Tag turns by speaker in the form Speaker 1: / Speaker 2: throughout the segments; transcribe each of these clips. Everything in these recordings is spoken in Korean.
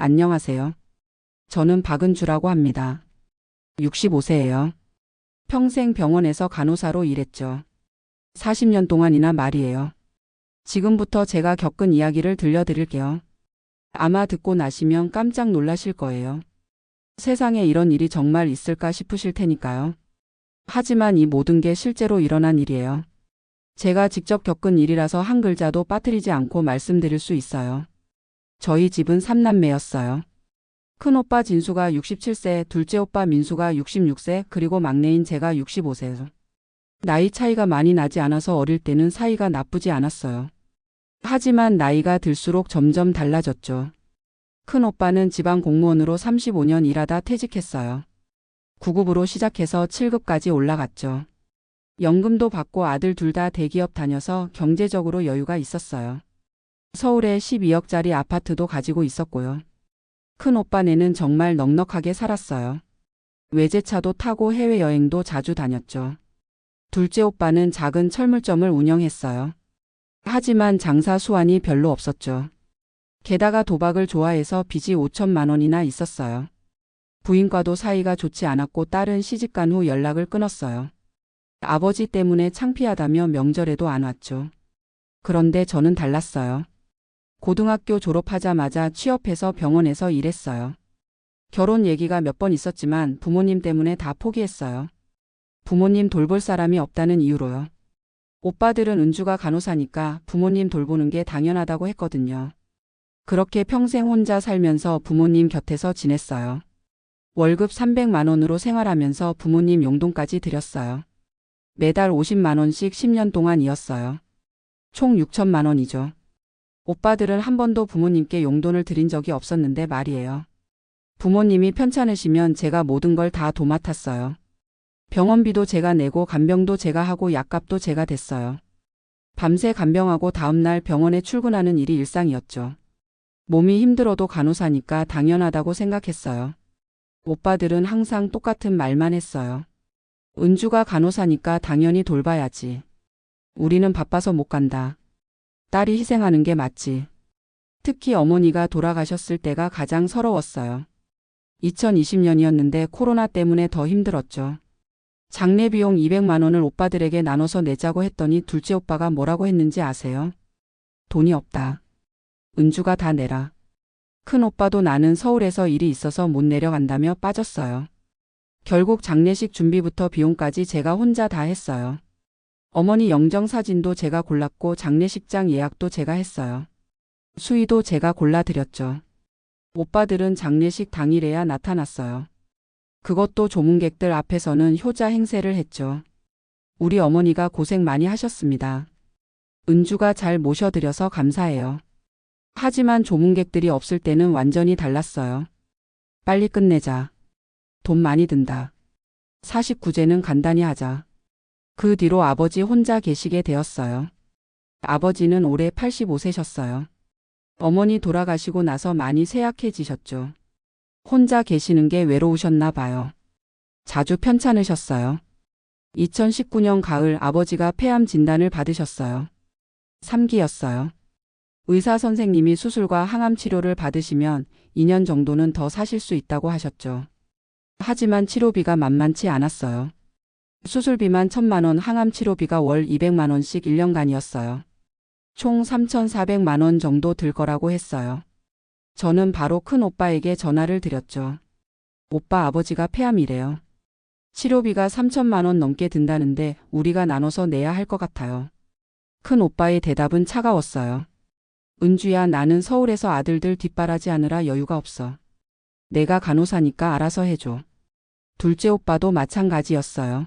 Speaker 1: 안녕하세요. 저는 박은주라고 합니다. 65세예요. 평생 병원에서 간호사로 일했죠. 40년 동안이나 말이에요. 지금부터 제가 겪은 이야기를 들려드릴게요. 아마 듣고 나시면 깜짝 놀라실 거예요. 세상에 이런 일이 정말 있을까 싶으실 테니까요. 하지만 이 모든 게 실제로 일어난 일이에요. 제가 직접 겪은 일이라서 한 글자도 빠뜨리지 않고 말씀드릴 수 있어요. 저희 집은 3남매였어요. 큰오빠 진수가 67세, 둘째 오빠 민수가 66세, 그리고 막내인 제가 65세죠. 나이 차이가 많이 나지 않아서 어릴 때는 사이가 나쁘지 않았어요. 하지만 나이가 들수록 점점 달라졌죠. 큰오빠는 지방 공무원으로 35년 일하다 퇴직했어요. 9급으로 시작해서 7급까지 올라갔죠. 연금도 받고 아들 둘 다 대기업 다녀서 경제적으로 여유가 있었어요. 서울에 12억짜리 아파트도 가지고 있었고요. 큰오빠네는 정말 넉넉하게 살았어요. 외제차도 타고 해외여행도 자주 다녔죠. 둘째 오빠는 작은 철물점을 운영했어요. 하지만 장사 수완이 별로 없었죠. 게다가 도박을 좋아해서 빚이 5천만 원이나 있었어요. 부인과도 사이가 좋지 않았고 딸은 시집간 후 연락을 끊었어요. 아버지 때문에 창피하다며 명절에도 안 왔죠. 그런데 저는 달랐어요. 고등학교 졸업하자마자 취업해서 병원에서 일했어요. 결혼 얘기가 몇 번 있었지만 부모님 때문에 다 포기했어요. 부모님 돌볼 사람이 없다는 이유로요. 오빠들은 은주가 간호사니까 부모님 돌보는 게 당연하다고 했거든요. 그렇게 평생 혼자 살면서 부모님 곁에서 지냈어요. 월급 300만 원으로 생활하면서 부모님 용돈까지 드렸어요. 매달 50만 원씩 10년 동안 이었어요. 총 6천만 원이죠. 오빠들은 한 번도 부모님께 용돈을 드린 적이 없었는데 말이에요. 부모님이 편찮으시면 제가 모든 걸 다 도맡았어요. 병원비도 제가 내고 간병도 제가 하고 약값도 제가 댔어요. 밤새 간병하고 다음날 병원에 출근하는 일이 일상이었죠. 몸이 힘들어도 간호사니까 당연하다고 생각했어요. 오빠들은 항상 똑같은 말만 했어요. 은주가 간호사니까 당연히 돌봐야지. 우리는 바빠서 못 간다. 딸이 희생하는 게 맞지. 특히 어머니가 돌아가셨을 때가 가장 서러웠어요. 2020년이었는데 코로나 때문에 더 힘들었죠. 장례 비용 200만 원을 오빠들에게 나눠서 내자고 했더니 둘째 오빠가 뭐라고 했는지 아세요? 돈이 없다. 은주가 다 내라. 큰 오빠도 나는 서울에서 일이 있어서 못 내려간다며 빠졌어요. 결국 장례식 준비부터 비용까지 제가 혼자 다 했어요. 어머니 영정 사진도 제가 골랐고 장례식장 예약도 제가 했어요. 수의도 제가 골라드렸죠. 오빠들은 장례식 당일에야 나타났어요. 그것도 조문객들 앞에서는 효자 행세를 했죠. 우리 어머니가 고생 많이 하셨습니다. 은주가 잘 모셔드려서 감사해요. 하지만 조문객들이 없을 때는 완전히 달랐어요. 빨리 끝내자. 돈 많이 든다. 49제는 간단히 하자. 그 뒤로 아버지 혼자 계시게 되었어요. 아버지는 올해 85세셨어요. 어머니 돌아가시고 나서 많이 쇠약해지셨죠. 혼자 계시는 게 외로우셨나 봐요. 자주 편찮으셨어요. 2019년 가을 아버지가 폐암 진단을 받으셨어요. 3기였어요. 의사 선생님이 수술과 항암 치료를 받으시면 2년 정도는 더 사실 수 있다고 하셨죠. 하지만 치료비가 만만치 않았어요. 수술비만 1,000만 원, 항암 치료비가 월 200만 원씩 1년간이었어요. 총 3,400만 원 정도 들 거라고 했어요. 저는 바로 큰 오빠에게 전화를 드렸죠. 오빠 아버지가 폐암이래요. 치료비가 3,000만 원 넘게 든다는데 우리가 나눠서 내야 할 것 같아요. 큰 오빠의 대답은 차가웠어요. 은주야, 나는 서울에서 아들들 뒷바라지하느라 여유가 없어. 내가 간호사니까 알아서 해줘. 둘째 오빠도 마찬가지였어요.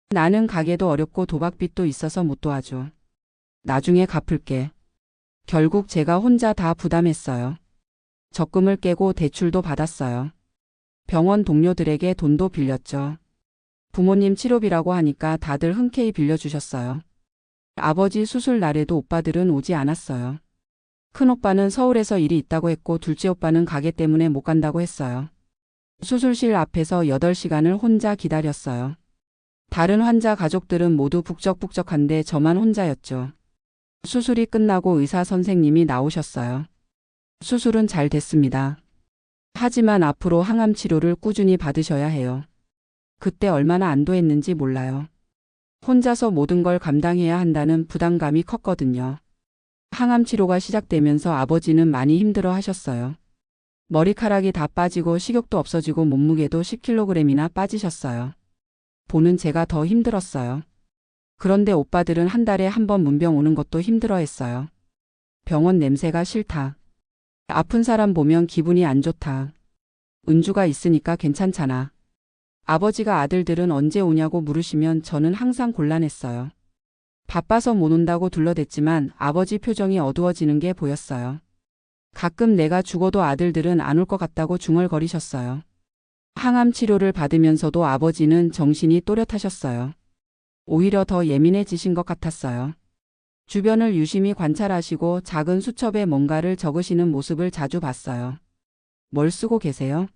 Speaker 1: 나는 가게도 어렵고 도박빚도 있어서 못 도와줘. 나중에 갚을게. 결국 제가 혼자 다 부담했어요. 적금을 깨고 대출도 받았어요. 병원 동료들에게 돈도 빌렸죠. 부모님 치료비라고 하니까 다들 흔쾌히 빌려주셨어요. 아버지 수술 날에도 오빠들은 오지 않았어요. 큰오빠는 서울에서 일이 있다고 했고 둘째 오빠는 가게 때문에 못 간다고 했어요. 수술실 앞에서 8시간을 혼자 기다렸어요. 다른 환자 가족들은 모두 북적북적한데 저만 혼자였죠. 수술이 끝나고 의사 선생님이 나오셨어요. 수술은 잘 됐습니다. 하지만 앞으로 항암 치료를 꾸준히 받으셔야 해요. 그때 얼마나 안도했는지 몰라요. 혼자서 모든 걸 감당해야 한다는 부담감이 컸거든요. 항암 치료가 시작되면서 아버지는 많이 힘들어 하셨어요. 머리카락이 다 빠지고 식욕도 없어지고 몸무게도 10kg이나 빠지셨어요. 보는 제가 더 힘들었어요. 그런데 오빠들은 한 달에 한 번 문병 오는 것도 힘들어했어요. 병원 냄새가 싫다. 아픈 사람 보면 기분이 안 좋다. 은주가 있으니까 괜찮잖아. 아버지가 아들들은 언제 오냐고 물으시면 저는 항상 곤란했어요. 바빠서 못 온다고 둘러댔지만 아버지 표정이 어두워지는 게 보였어요. 가끔 내가 죽어도 아들들은 안 올 것 같다고 중얼거리셨어요. 항암 치료를 받으면서도 아버지는 정신이 또렷하셨어요. 오히려 더 예민해지신 것 같았어요. 주변을 유심히 관찰하시고 작은 수첩에 뭔가를 적으시는 모습을 자주 봤어요. 뭘 쓰고 계세요?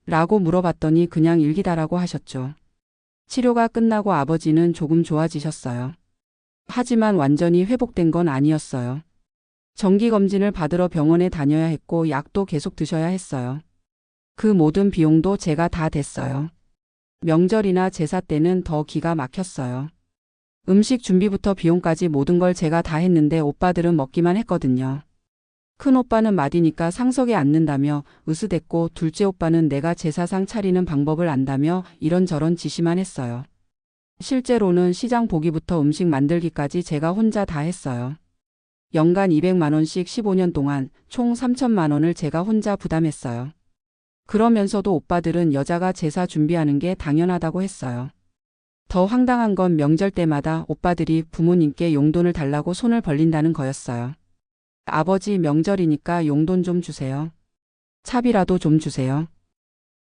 Speaker 1: 라고 물어봤더니 그냥 일기다라고 하셨죠. 치료가 끝나고 아버지는 조금 좋아지셨어요. 하지만 완전히 회복된 건 아니었어요. 정기검진을 받으러 병원에 다녀야 했고 약도 계속 드셔야 했어요. 그 모든 비용도 제가 다 댔어요. 명절이나 제사 때는 더 기가 막혔어요. 음식 준비부터 비용까지 모든 걸 제가 다 했는데 오빠들은 먹기만 했거든요. 큰 오빠는 마디니까 상석에 앉는다며 으스댔고 둘째 오빠는 내가 제사상 차리는 방법을 안다며 이런저런 지시만 했어요. 실제로는 시장 보기부터 음식 만들기까지 제가 혼자 다 했어요. 연간 200만 원씩 15년 동안 총 3천만 원을 제가 혼자 부담했어요. 그러면서도 오빠들은 여자가 제사 준비하는 게 당연하다고 했어요. 더 황당한 건 명절 때마다 오빠들이 부모님께 용돈을 달라고 손을 벌린다는 거였어요. 아버지 명절이니까 용돈 좀 주세요. 차비라도 좀 주세요.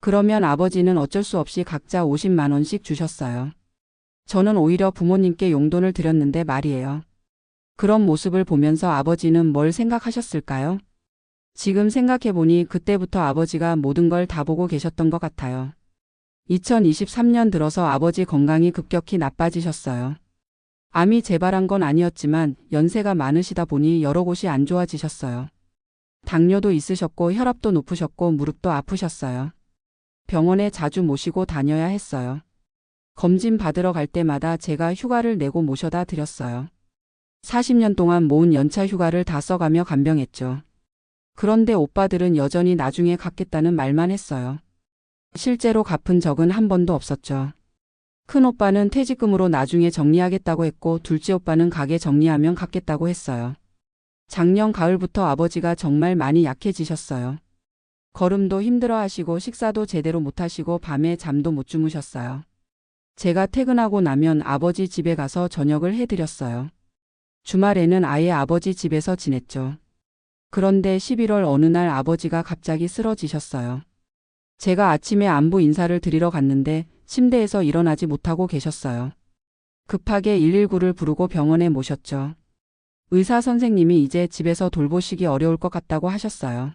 Speaker 1: 그러면 아버지는 어쩔 수 없이 각자 50만 원씩 주셨어요. 저는 오히려 부모님께 용돈을 드렸는데 말이에요. 그런 모습을 보면서 아버지는 뭘 생각하셨을까요? 지금 생각해보니 그때부터 아버지가 모든 걸 다 보고 계셨던 것 같아요. 2023년 들어서 아버지 건강이 급격히 나빠지셨어요. 암이 재발한 건 아니었지만 연세가 많으시다 보니 여러 곳이 안 좋아지셨어요. 당뇨도 있으셨고 혈압도 높으셨고 무릎도 아프셨어요. 병원에 자주 모시고 다녀야 했어요. 검진 받으러 갈 때마다 제가 휴가를 내고 모셔다 드렸어요. 40년 동안 모은 연차 휴가를 다 써가며 간병했죠. 그런데 오빠들은 여전히 나중에 갚겠다는 말만 했어요. 실제로 갚은 적은 한 번도 없었죠. 큰 오빠는 퇴직금으로 나중에 정리하겠다고 했고 둘째 오빠는 가게 정리하면 갚겠다고 했어요. 작년 가을부터 아버지가 정말 많이 약해지셨어요. 걸음도 힘들어하시고 식사도 제대로 못하시고 밤에 잠도 못 주무셨어요. 제가 퇴근하고 나면 아버지 집에 가서 저녁을 해드렸어요. 주말에는 아예 아버지 집에서 지냈죠. 그런데 11월 어느 날 아버지가 갑자기 쓰러지셨어요. 제가 아침에 안부 인사를 드리러 갔는데 침대에서 일어나지 못하고 계셨어요. 급하게 119를 부르고 병원에 모셨죠. 의사 선생님이 이제 집에서 돌보시기 어려울 것 같다고 하셨어요.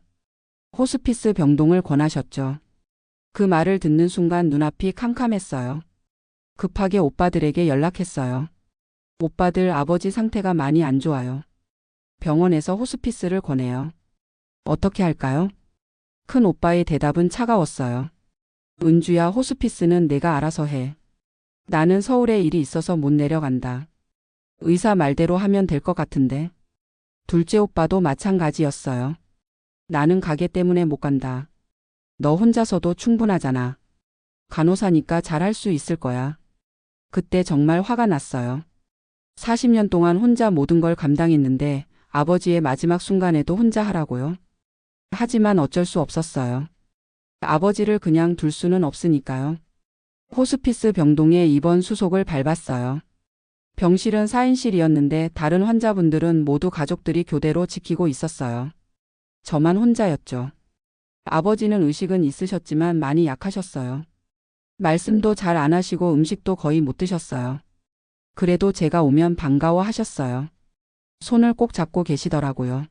Speaker 1: 호스피스 병동을 권하셨죠. 그 말을 듣는 순간 눈앞이 캄캄했어요. 급하게 오빠들에게 연락했어요. 오빠들 아버지 상태가 많이 안 좋아요. 병원에서 호스피스를 권해요. 어떻게 할까요? 큰 오빠의 대답은 차가웠어요. 은주야, 호스피스는 내가 알아서 해. 나는 서울에 일이 있어서 못 내려간다. 의사 말대로 하면 될 것 같은데. 둘째 오빠도 마찬가지였어요. 나는 가게 때문에 못 간다. 너 혼자서도 충분하잖아. 간호사니까 잘할 수 있을 거야. 그때 정말 화가 났어요. 40년 동안 혼자 모든 걸 감당했는데 아버지의 마지막 순간에도 혼자 하라고요. 하지만 어쩔 수 없었어요. 아버지를 그냥 둘 수는 없으니까요. 호스피스 병동에 입원 수속을 밟았어요. 병실은 4인실이었는데 다른 환자분들은 모두 가족들이 교대로 지키고 있었어요. 저만 혼자였죠. 아버지는 의식은 있으셨지만 많이 약하셨어요. 말씀도 잘 안 하시고 음식도 거의 못 드셨어요. 그래도 제가 오면 반가워하셨어요. 손을 꼭 잡고 계시더라고요.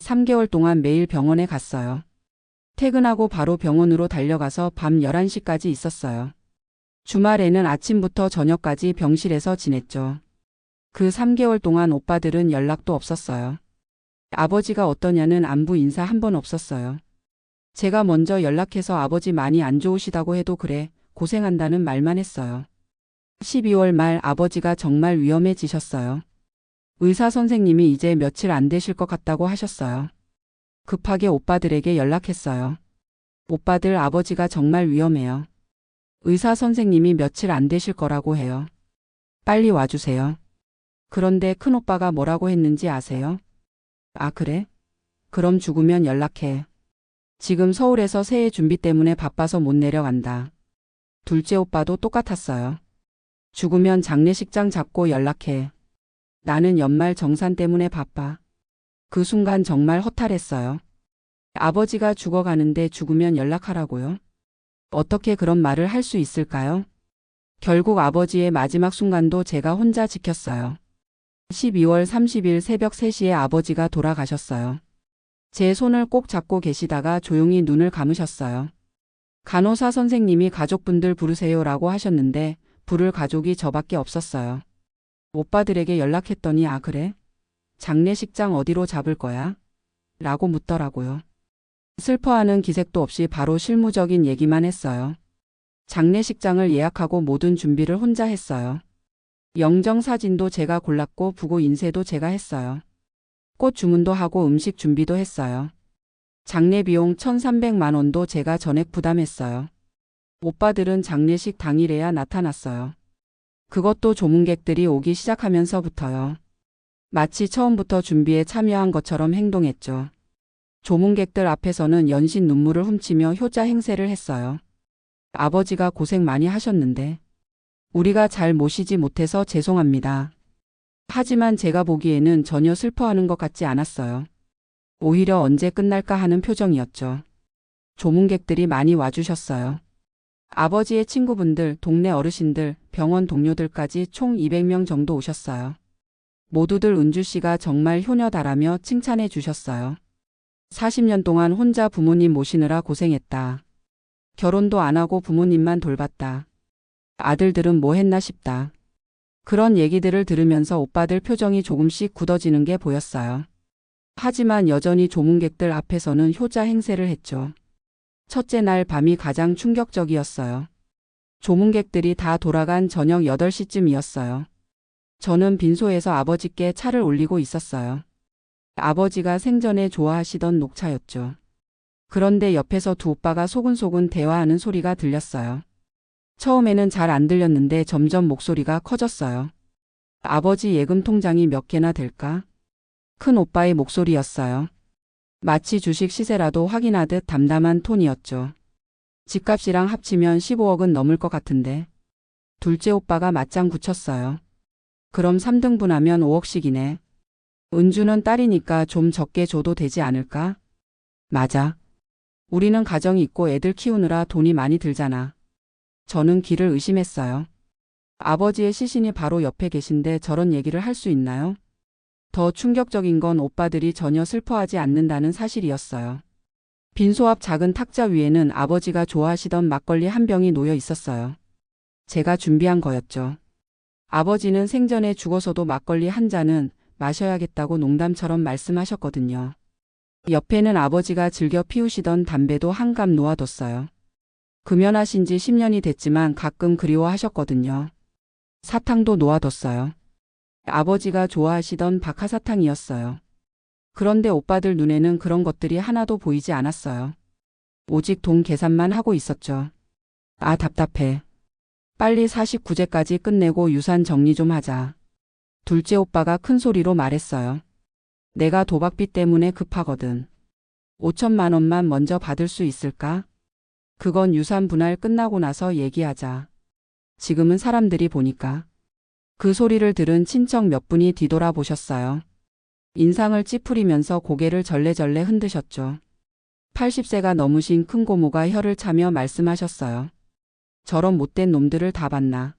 Speaker 1: 3개월 동안 매일 병원에 갔어요. 퇴근하고 바로 병원으로 달려가서 밤 11시까지 있었어요. 주말에는 아침부터 저녁까지 병실에서 지냈죠. 그 3개월 동안 오빠들은 연락도 없었어요. 아버지가 어떠냐는 안부 인사 한 번 없었어요. 제가 먼저 연락해서 아버지 많이 안 좋으시다고 해도 그래, 고생한다는 말만 했어요. 12월 말 아버지가 정말 위험해지셨어요. 의사 선생님이 이제 며칠 안 되실 것 같다고 하셨어요. 급하게 오빠들에게 연락했어요. 오빠들 아버지가 정말 위험해요. 의사 선생님이 며칠 안 되실 거라고 해요. 빨리 와주세요. 그런데 큰오빠가 뭐라고 했는지 아세요? 아, 그래? 그럼 죽으면 연락해. 지금 서울에서 새해 준비 때문에 바빠서 못 내려간다. 둘째 오빠도 똑같았어요. 죽으면 장례식장 잡고 연락해. 나는 연말 정산 때문에 바빠. 그 순간 정말 허탈했어요. 아버지가 죽어가는데 죽으면 연락하라고요? 어떻게 그런 말을 할 수 있을까요? 결국 아버지의 마지막 순간도 제가 혼자 지켰어요. 12월 30일 새벽 3시에 아버지가 돌아가셨어요. 제 손을 꼭 잡고 계시다가 조용히 눈을 감으셨어요. 간호사 선생님이 가족분들 부르세요라고 하셨는데 부를 가족이 저밖에 없었어요. 오빠들에게 연락했더니 아, 그래? 장례식장 어디로 잡을 거야? 라고 묻더라고요. 슬퍼하는 기색도 없이 바로 실무적인 얘기만 했어요. 장례식장을 예약하고 모든 준비를 혼자 했어요. 영정 사진도 제가 골랐고 부고 인쇄도 제가 했어요. 꽃 주문도 하고 음식 준비도 했어요. 장례 비용 1,300만 원도 제가 전액 부담했어요. 오빠들은 장례식 당일에야 나타났어요. 그것도 조문객들이 오기 시작하면서부터요. 마치 처음부터 준비에 참여한 것처럼 행동했죠. 조문객들 앞에서는 연신 눈물을 훔치며 효자 행세를 했어요. 아버지가 고생 많이 하셨는데 우리가 잘 모시지 못해서 죄송합니다. 하지만 제가 보기에는 전혀 슬퍼하는 것 같지 않았어요. 오히려 언제 끝날까 하는 표정이었죠. 조문객들이 많이 와주셨어요. 아버지의 친구분들, 동네 어르신들, 병원 동료들까지 총 200명 정도 오셨어요. 모두들 은주 씨가 정말 효녀다라며 칭찬해 주셨어요. 40년 동안 혼자 부모님 모시느라 고생했다. 결혼도 안 하고 부모님만 돌봤다. 아들들은 뭐 했나 싶다. 그런 얘기들을 들으면서 오빠들 표정이 조금씩 굳어지는 게 보였어요. 하지만 여전히 조문객들 앞에서는 효자 행세를 했죠. 첫째 날 밤이 가장 충격적이었어요. 조문객들이 다 돌아간 저녁 8시쯤이었어요. 저는 빈소에서 아버지께 차를 올리고 있었어요. 아버지가 생전에 좋아하시던 녹차였죠. 그런데 옆에서 두 오빠가 소근소근 대화하는 소리가 들렸어요. 처음에는 잘 안 들렸는데 점점 목소리가 커졌어요. 아버지 예금 통장이 몇 개나 될까? 큰 오빠의 목소리였어요. 마치 주식 시세라도 확인하듯 담담한 톤이었죠. 집값이랑 합치면 15억은 넘을 것 같은데. 둘째 오빠가 맞장 굳혔어요. 그럼 3등분하면 5억씩이네. 은주는 딸이니까 좀 적게 줘도 되지 않을까? 맞아. 우리는 가정이 있고 애들 키우느라 돈이 많이 들잖아. 저는 귀를 의심했어요. 아버지의 시신이 바로 옆에 계신데 저런 얘기를 할 수 있나요? 더 충격적인 건 오빠들이 전혀 슬퍼하지 않는다는 사실이었어요. 빈소 앞 작은 탁자 위에는 아버지가 좋아하시던 막걸리 한 병이 놓여 있었어요. 제가 준비한 거였죠. 아버지는 생전에 죽어서도 막걸리 한 잔은 마셔야겠다고 농담처럼 말씀하셨거든요. 옆에는 아버지가 즐겨 피우시던 담배도 한 갑 놓아뒀어요. 금연하신 지 10년이 됐지만 가끔 그리워하셨거든요. 사탕도 놓아뒀어요. 아버지가 좋아하시던 박하사탕이었어요. 그런데 오빠들 눈에는 그런 것들이 하나도 보이지 않았어요. 오직 돈 계산만 하고 있었죠. 아, 답답해. 빨리 49제까지 끝내고 유산 정리 좀 하자. 둘째 오빠가 큰 소리로 말했어요. 내가 도박비 때문에 급하거든. 5천만 원만 먼저 받을 수 있을까? 그건 유산 분할 끝나고 나서 얘기하자. 지금은 사람들이 보니까. 그 소리를 들은 친척 몇 분이 뒤돌아보셨어요. 인상을 찌푸리면서 고개를 절레절레 흔드셨죠. 80세가 넘으신 큰 고모가 혀를 차며 말씀하셨어요. 저런 못된 놈들을 다 봤나.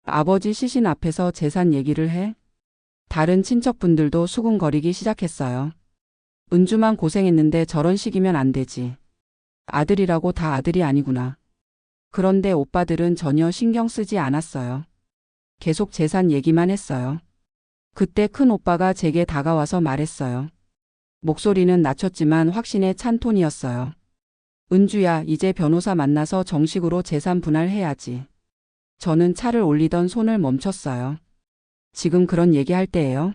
Speaker 1: 아버지 시신 앞에서 재산 얘기를 해? 다른 친척분들도 수군거리기 시작했어요. 은주만 고생했는데 저런 식이면 안 되지. 아들이라고 다 아들이 아니구나. 그런데 오빠들은 전혀 신경 쓰지 않았어요. 계속 재산 얘기만 했어요. 그때 큰 오빠가 제게 다가와서 말했어요. 목소리는 낮췄지만 확신에 찬 톤이었어요. 은주야, 이제 변호사 만나서 정식으로 재산 분할해야지. 저는 차를 올리던 손을 멈췄어요. 지금 그런 얘기할 때예요?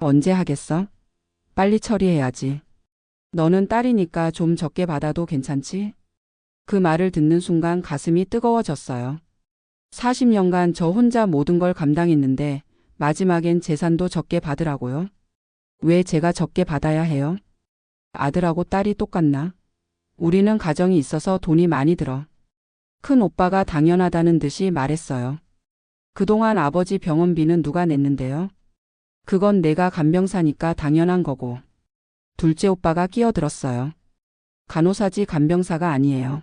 Speaker 1: 언제 하겠어? 빨리 처리해야지. 너는 딸이니까 좀 적게 받아도 괜찮지? 그 말을 듣는 순간 가슴이 뜨거워졌어요. 40년간 저 혼자 모든 걸 감당했는데 마지막엔 재산도 적게 받으라고요? 왜 제가 적게 받아야 해요? 아들하고 딸이 똑같나? 우리는 가정이 있어서 돈이 많이 들어. 큰 오빠가 당연하다는 듯이 말했어요. 그동안 아버지 병원비는 누가 냈는데요? 그건 내가 간병사니까 당연한 거고. 둘째 오빠가 끼어들었어요. 간호사지 간병사가 아니에요.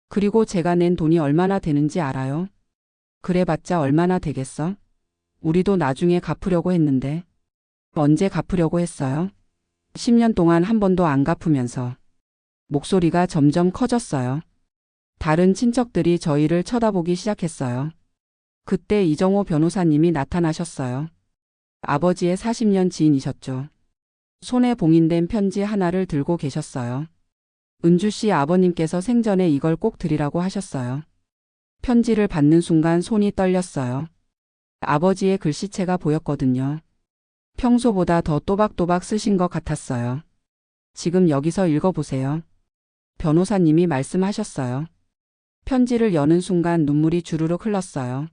Speaker 1: 그리고 제가 낸 돈이 얼마나 되는지 알아요? 그래봤자 얼마나 되겠어? 우리도 나중에 갚으려고 했는데. 언제 갚으려고 했어요? 10년 동안 한 번도 안 갚으면서. 목소리가 점점 커졌어요. 다른 친척들이 저희를 쳐다보기 시작했어요. 그때 이정호 변호사님이 나타나셨어요. 아버지의 40년 지인이셨죠. 손에 봉인된 편지 하나를 들고 계셨어요. 은주 씨 아버님께서 생전에 이걸 꼭 드리라고 하셨어요. 편지를 받는 순간 손이 떨렸어요. 아버지의 글씨체가 보였거든요. 평소보다 더 또박또박 쓰신 것 같았어요. 지금 여기서 읽어보세요. 변호사님이 말씀하셨어요. 편지를 여는 순간 눈물이 주르륵 흘렀어요.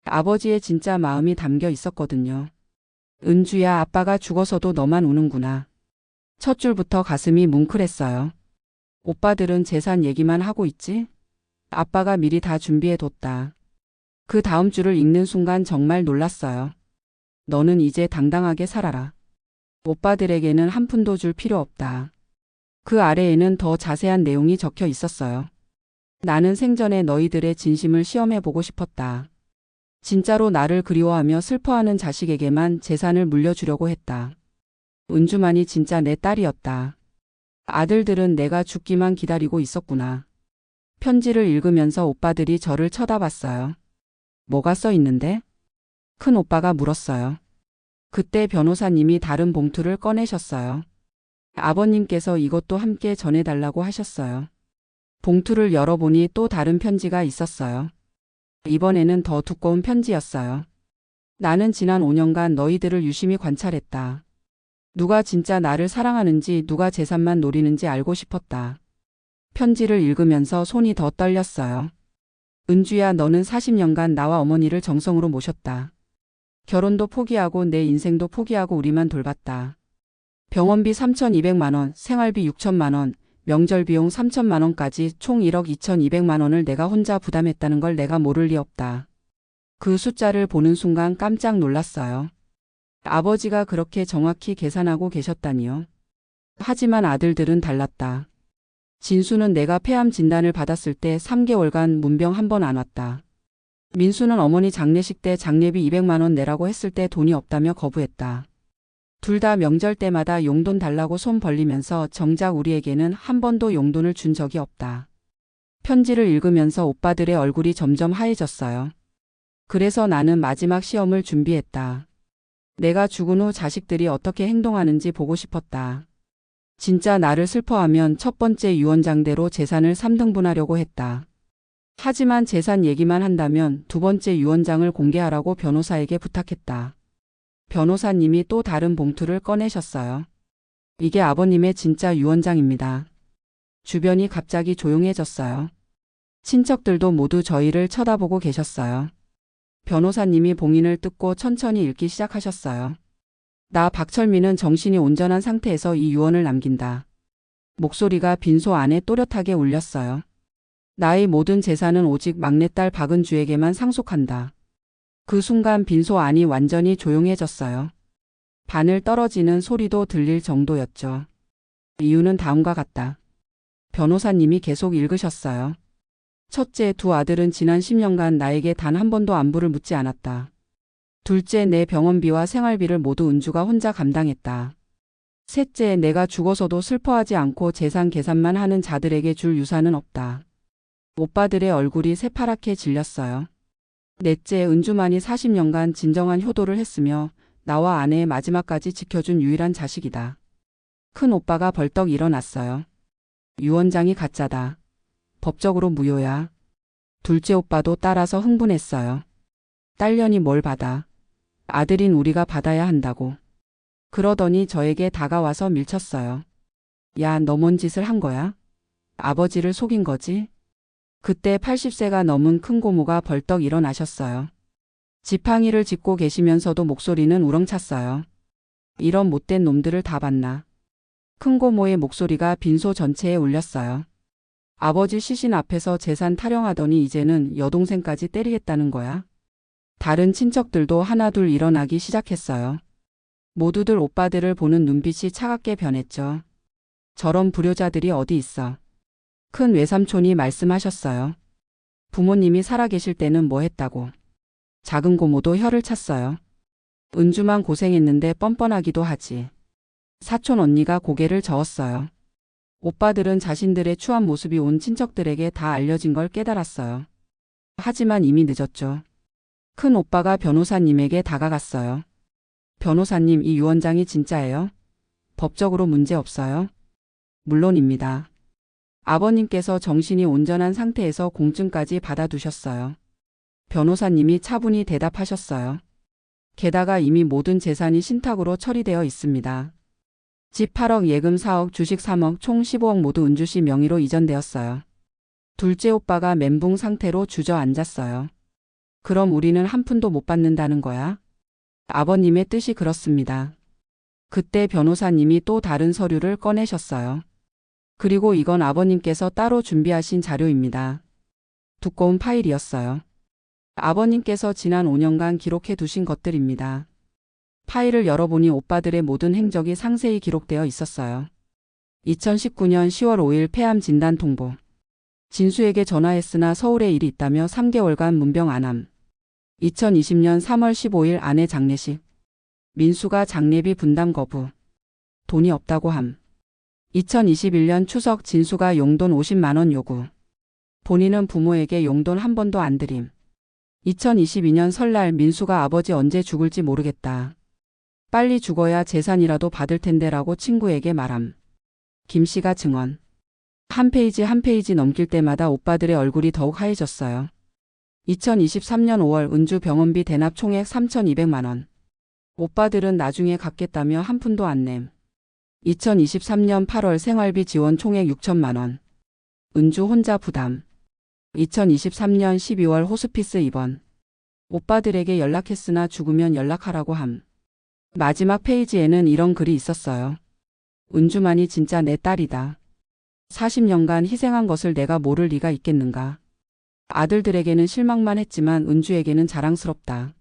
Speaker 1: 아버지의 진짜 마음이 담겨 있었거든요. 은주야, 아빠가 죽어서도 너만 우는구나. 첫 줄부터 가슴이 뭉클했어요. 오빠들은 재산 얘기만 하고 있지? 아빠가 미리 다 준비해뒀다. 그 다음 줄을 읽는 순간 정말 놀랐어요. 너는 이제 당당하게 살아라. 오빠들에게는 한 푼도 줄 필요 없다. 그 아래에는 더 자세한 내용이 적혀 있었어요. 나는 생전에 너희들의 진심을 시험해보고 싶었다. 진짜로 나를 그리워하며 슬퍼하는 자식에게만 재산을 물려주려고 했다. 은주만이 진짜 내 딸이었다. 아들들은 내가 죽기만 기다리고 있었구나. 편지를 읽으면서 오빠들이 저를 쳐다봤어요. 뭐가 써 있는데? 큰 오빠가 물었어요. 그때 변호사님이 다른 봉투를 꺼내셨어요. 아버님께서 이것도 함께 전해달라고 하셨어요. 봉투를 열어보니 또 다른 편지가 있었어요. 이번에는 더 두꺼운 편지였어요. 나는 지난 5년간 너희들을 유심히 관찰했다. 누가 진짜 나를 사랑하는지, 누가 재산만 노리는지 알고 싶었다. 편지를 읽으면서 손이 더 떨렸어요. 은주야, 너는 40년간 나와 어머니를 정성으로 모셨다. 결혼도 포기하고 내 인생도 포기하고 우리만 돌봤다. 병원비 3,200만 원, 생활비 6천만 원, 명절 비용 3천만 원까지 총 1억 2,200만 원을 내가 혼자 부담했다는 걸 내가 모를 리 없다. 그 숫자를 보는 순간 깜짝 놀랐어요. 아버지가 그렇게 정확히 계산하고 계셨다니요. 하지만 아들들은 달랐다. 진수는 내가 폐암 진단을 받았을 때 3개월간 문병 한 번 안 왔다. 민수는 어머니 장례식 때 장례비 200만 원 내라고 했을 때 돈이 없다며 거부했다. 둘 다 명절 때마다 용돈 달라고 손 벌리면서 정작 우리에게는 한 번도 용돈을 준 적이 없다. 편지를 읽으면서 오빠들의 얼굴이 점점 하얘졌어요. 그래서 나는 마지막 시험을 준비했다. 내가 죽은 후 자식들이 어떻게 행동하는지 보고 싶었다. 진짜 나를 슬퍼하면 첫 번째 유언장대로 재산을 3등분하려고 했다. 하지만 재산 얘기만 한다면 두 번째 유언장을 공개하라고 변호사에게 부탁했다. 변호사님이 또 다른 봉투를 꺼내셨어요. 이게 아버님의 진짜 유언장입니다. 주변이 갑자기 조용해졌어요. 친척들도 모두 저희를 쳐다보고 계셨어요. 변호사님이 봉인을 뜯고 천천히 읽기 시작하셨어요. 나 박철민은 정신이 온전한 상태에서 이 유언을 남긴다. 목소리가 빈소 안에 또렷하게 울렸어요. 나의 모든 재산은 오직 막내딸 박은주에게만 상속한다. 그 순간 빈소 안이 완전히 조용해졌어요. 바늘 떨어지는 소리도 들릴 정도였죠. 이유는 다음과 같다. 변호사님이 계속 읽으셨어요. 첫째, 두 아들은 지난 10년간 나에게 단 한 번도 안부를 묻지 않았다. 둘째, 내 병원비와 생활비를 모두 은주가 혼자 감당했다. 셋째, 내가 죽어서도 슬퍼하지 않고 재산 계산만 하는 자들에게 줄 유산은 없다. 오빠들의 얼굴이 새파랗게 질렸어요. 넷째, 은주만이 40년간 진정한 효도를 했으며 나와 아내의 마지막까지 지켜준 유일한 자식이다. 큰 오빠가 벌떡 일어났어요. 유 원장이 가짜다. 법적으로 무효야. 둘째 오빠도 따라서 흥분했어요. 딸년이 뭘 받아. 아들인 우리가 받아야 한다고. 그러더니 저에게 다가와서 밀쳤어요. 야, 너 뭔 짓을 한 거야? 아버지를 속인 거지? 그때 80세가 넘은 큰 고모가 벌떡 일어나셨어요. 지팡이를 짚고 계시면서도 목소리는 우렁찼어요. 이런 못된 놈들을 다 봤나. 큰 고모의 목소리가 빈소 전체에 울렸어요. 아버지 시신 앞에서 재산 타령하더니 이제는 여동생까지 때리겠다는 거야. 다른 친척들도 하나둘 일어나기 시작했어요. 모두들 오빠들을 보는 눈빛이 차갑게 변했죠. 저런 불효자들이 어디 있어. 큰 외삼촌이 말씀하셨어요. 부모님이 살아계실 때는 뭐 했다고. 작은 고모도 혀를 찼어요. 은주만 고생했는데 뻔뻔하기도 하지. 사촌 언니가 고개를 저었어요. 오빠들은 자신들의 추한 모습이 온 친척들에게 다 알려진 걸 깨달았어요. 하지만 이미 늦었죠. 큰 오빠가 변호사님에게 다가갔어요. 변호사님, 이 유 원장이 진짜예요? 법적으로 문제 없어요? 물론입니다. 아버님께서 정신이 온전한 상태에서 공증까지 받아두셨어요. 변호사님이 차분히 대답하셨어요. 게다가 이미 모든 재산이 신탁으로 처리되어 있습니다. 집 8억, 예금 4억, 주식 3억, 총 15억 모두 은주씨 명의로 이전되었어요. 둘째 오빠가 멘붕 상태로 주저앉았어요. 그럼 우리는 한 푼도 못 받는다는 거야? 아버님의 뜻이 그렇습니다. 그때 변호사님이 또 다른 서류를 꺼내셨어요. 그리고 이건 아버님께서 따로 준비하신 자료입니다. 두꺼운 파일이었어요. 아버님께서 지난 5년간 기록해 두신 것들입니다. 파일을 열어보니 오빠들의 모든 행적이 상세히 기록되어 있었어요. 2019년 10월 5일 폐암 진단 통보. 진수에게 전화했으나 서울에 일이 있다며 3개월간 문병 안함. 2020년 3월 15일 아내 장례식. 민수가 장례비 분담 거부. 돈이 없다고 함. 2021년 추석 진수가 용돈 50만 원 요구. 본인은 부모에게 용돈 한 번도 안 드림. 2022년 설날 민수가 아버지 언제 죽을지 모르겠다. 빨리 죽어야 재산이라도 받을 텐데라고 친구에게 말함. 김 씨가 증언. 한 페이지 한 페이지 넘길 때마다 오빠들의 얼굴이 더욱 하얘졌어요. 2023년 5월 은주 병원비 대납 총액 3,200만 원. 오빠들은 나중에 갚겠다며 한 푼도 안 냄. 2023년 8월 생활비 지원 총액 6천만 원. 은주 혼자 부담. 2023년 12월 호스피스 입원. 오빠들에게 연락했으나 죽으면 연락하라고 함. 마지막 페이지에는 이런 글이 있었어요. 은주만이 진짜 내 딸이다. 40년간 희생한 것을 내가 모를 리가 있겠는가. 아들들에게는 실망만 했지만 은주에게는 자랑스럽다.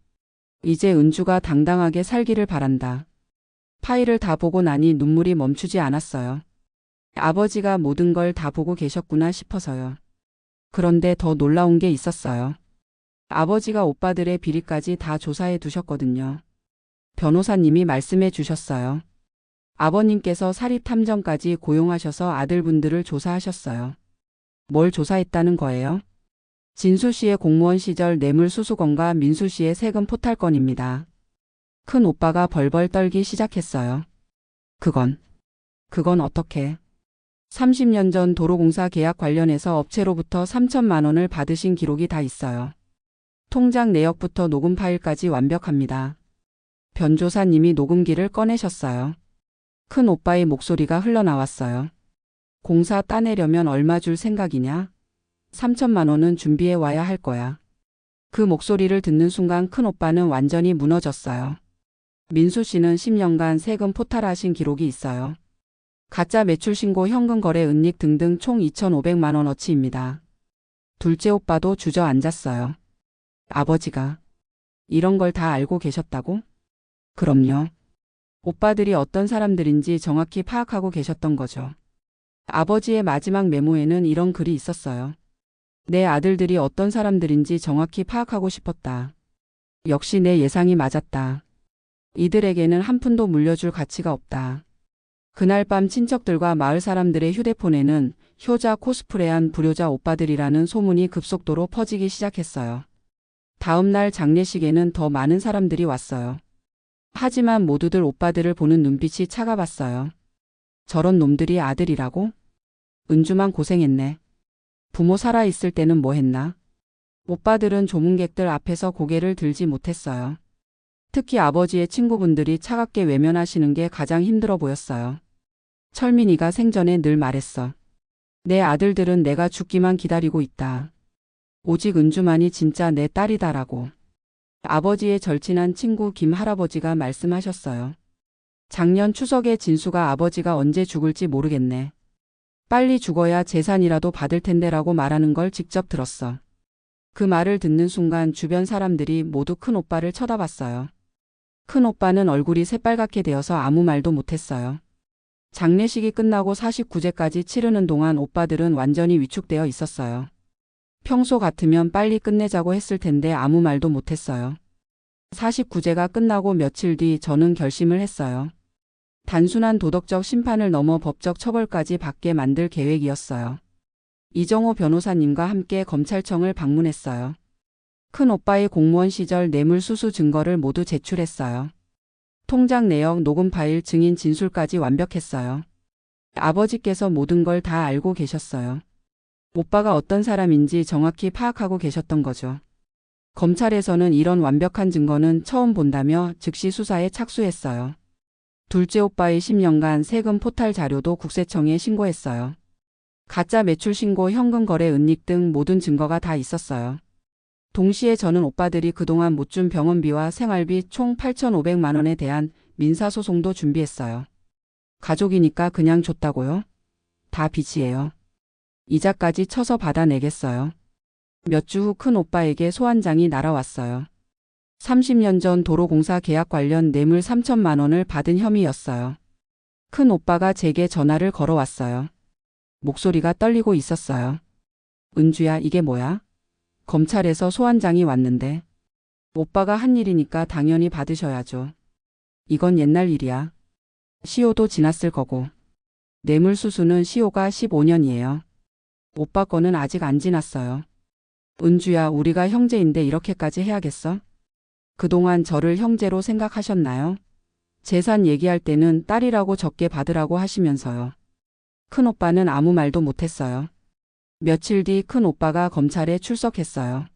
Speaker 1: 이제 은주가 당당하게 살기를 바란다. 파일을 다 보고 나니 눈물이 멈추지 않았어요. 아버지가 모든 걸 다 보고 계셨구나 싶어서요. 그런데 더 놀라운 게 있었어요. 아버지가 오빠들의 비리까지 다 조사해 두셨거든요. 변호사님이 말씀해 주셨어요. 아버님께서 사립탐정까지 고용하셔서 아들분들을 조사하셨어요. 뭘 조사했다는 거예요? 진수 씨의 공무원 시절 뇌물수수건과 민수 씨의 세금 포탈건입니다. 큰 오빠가 벌벌 떨기 시작했어요. 그건 어떻게? 30년 전 도로공사 계약 관련해서 업체로부터 3천만 원을 받으신 기록이 다 있어요. 통장 내역부터 녹음 파일까지 완벽합니다. 변조사님이 녹음기를 꺼내셨어요. 큰 오빠의 목소리가 흘러나왔어요. 공사 따내려면 얼마 줄 생각이냐? 3천만 원은 준비해 와야 할 거야. 그 목소리를 듣는 순간 큰 오빠는 완전히 무너졌어요. 민수 씨는 10년간 세금 포탈하신 기록이 있어요. 가짜 매출 신고, 현금 거래, 은닉 등등 총 2,500만 원어치입니다. 둘째 오빠도 주저앉았어요. 아버지가 이런 걸 다 알고 계셨다고? 그럼요. 오빠들이 어떤 사람들인지 정확히 파악하고 계셨던 거죠. 아버지의 마지막 메모에는 이런 글이 있었어요. 내 아들들이 어떤 사람들인지 정확히 파악하고 싶었다. 역시 내 예상이 맞았다. 이들에게는 한 푼도 물려줄 가치가 없다. 그날 밤 친척들과 마을 사람들의 휴대폰에는 효자 코스프레한 불효자 오빠들이라는 소문이 급속도로 퍼지기 시작했어요. 다음 날 장례식에는 더 많은 사람들이 왔어요. 하지만 모두들 오빠들을 보는 눈빛이 차가웠어요. 저런 놈들이 아들이라고? 은주만 고생했네. 부모 살아있을 때는 뭐 했나? 오빠들은 조문객들 앞에서 고개를 들지 못했어요. 특히 아버지의 친구분들이 차갑게 외면하시는 게 가장 힘들어 보였어요. 철민이가 생전에 늘 말했어. 내 아들들은 내가 죽기만 기다리고 있다. 오직 은주만이 진짜 내 딸이다라고. 아버지의 절친한 친구 김 할아버지가 말씀하셨어요. 작년 추석에 진수가 아버지가 언제 죽을지 모르겠네. 빨리 죽어야 재산이라도 받을 텐데라고 말하는 걸 직접 들었어. 그 말을 듣는 순간 주변 사람들이 모두 큰 오빠를 쳐다봤어요. 큰 오빠는 얼굴이 새빨갛게 되어서 아무 말도 못했어요. 장례식이 끝나고 49제까지 치르는 동안 오빠들은 완전히 위축되어 있었어요. 평소 같으면 빨리 끝내자고 했을 텐데 아무 말도 못했어요. 49제가 끝나고 며칠 뒤 저는 결심을 했어요. 단순한 도덕적 심판을 넘어 법적 처벌까지 받게 만들 계획이었어요. 이정호 변호사님과 함께 검찰청을 방문했어요. 큰 오빠의 공무원 시절 뇌물수수 증거를 모두 제출했어요. 통장 내역, 녹음 파일, 증인 진술까지 완벽했어요. 아버지께서 모든 걸 다 알고 계셨어요. 오빠가 어떤 사람인지 정확히 파악하고 계셨던 거죠. 검찰에서는 이런 완벽한 증거는 처음 본다며 즉시 수사에 착수했어요. 둘째 오빠의 10년간 세금 포탈 자료도 국세청에 신고했어요. 가짜 매출 신고, 현금 거래, 은닉 등 모든 증거가 다 있었어요. 동시에 저는 오빠들이 그동안 못 준 병원비와 생활비 총 8,500만 원에 대한 민사소송도 준비했어요. 가족이니까 그냥 줬다고요? 다 빚이에요. 이자까지 쳐서 받아내겠어요. 몇 주 후 큰 오빠에게 소환장이 날아왔어요. 30년 전 도로공사 계약 관련 뇌물 3천만 원을 받은 혐의였어요. 큰 오빠가 제게 전화를 걸어왔어요. 목소리가 떨리고 있었어요. 은주야, 이게 뭐야? 검찰에서 소환장이 왔는데. 오빠가 한 일이니까 당연히 받으셔야죠. 이건 옛날 일이야. 시효도 지났을 거고. 뇌물수수는 시효가 15년이에요. 오빠 거는 아직 안 지났어요. 은주야, 우리가 형제인데 이렇게까지 해야겠어? 그동안 저를 형제로 생각하셨나요? 재산 얘기할 때는 딸이라고 적게 받으라고 하시면서요. 큰 오빠는 아무 말도 못했어요. 며칠 뒤 큰 오빠가 검찰에 출석했어요.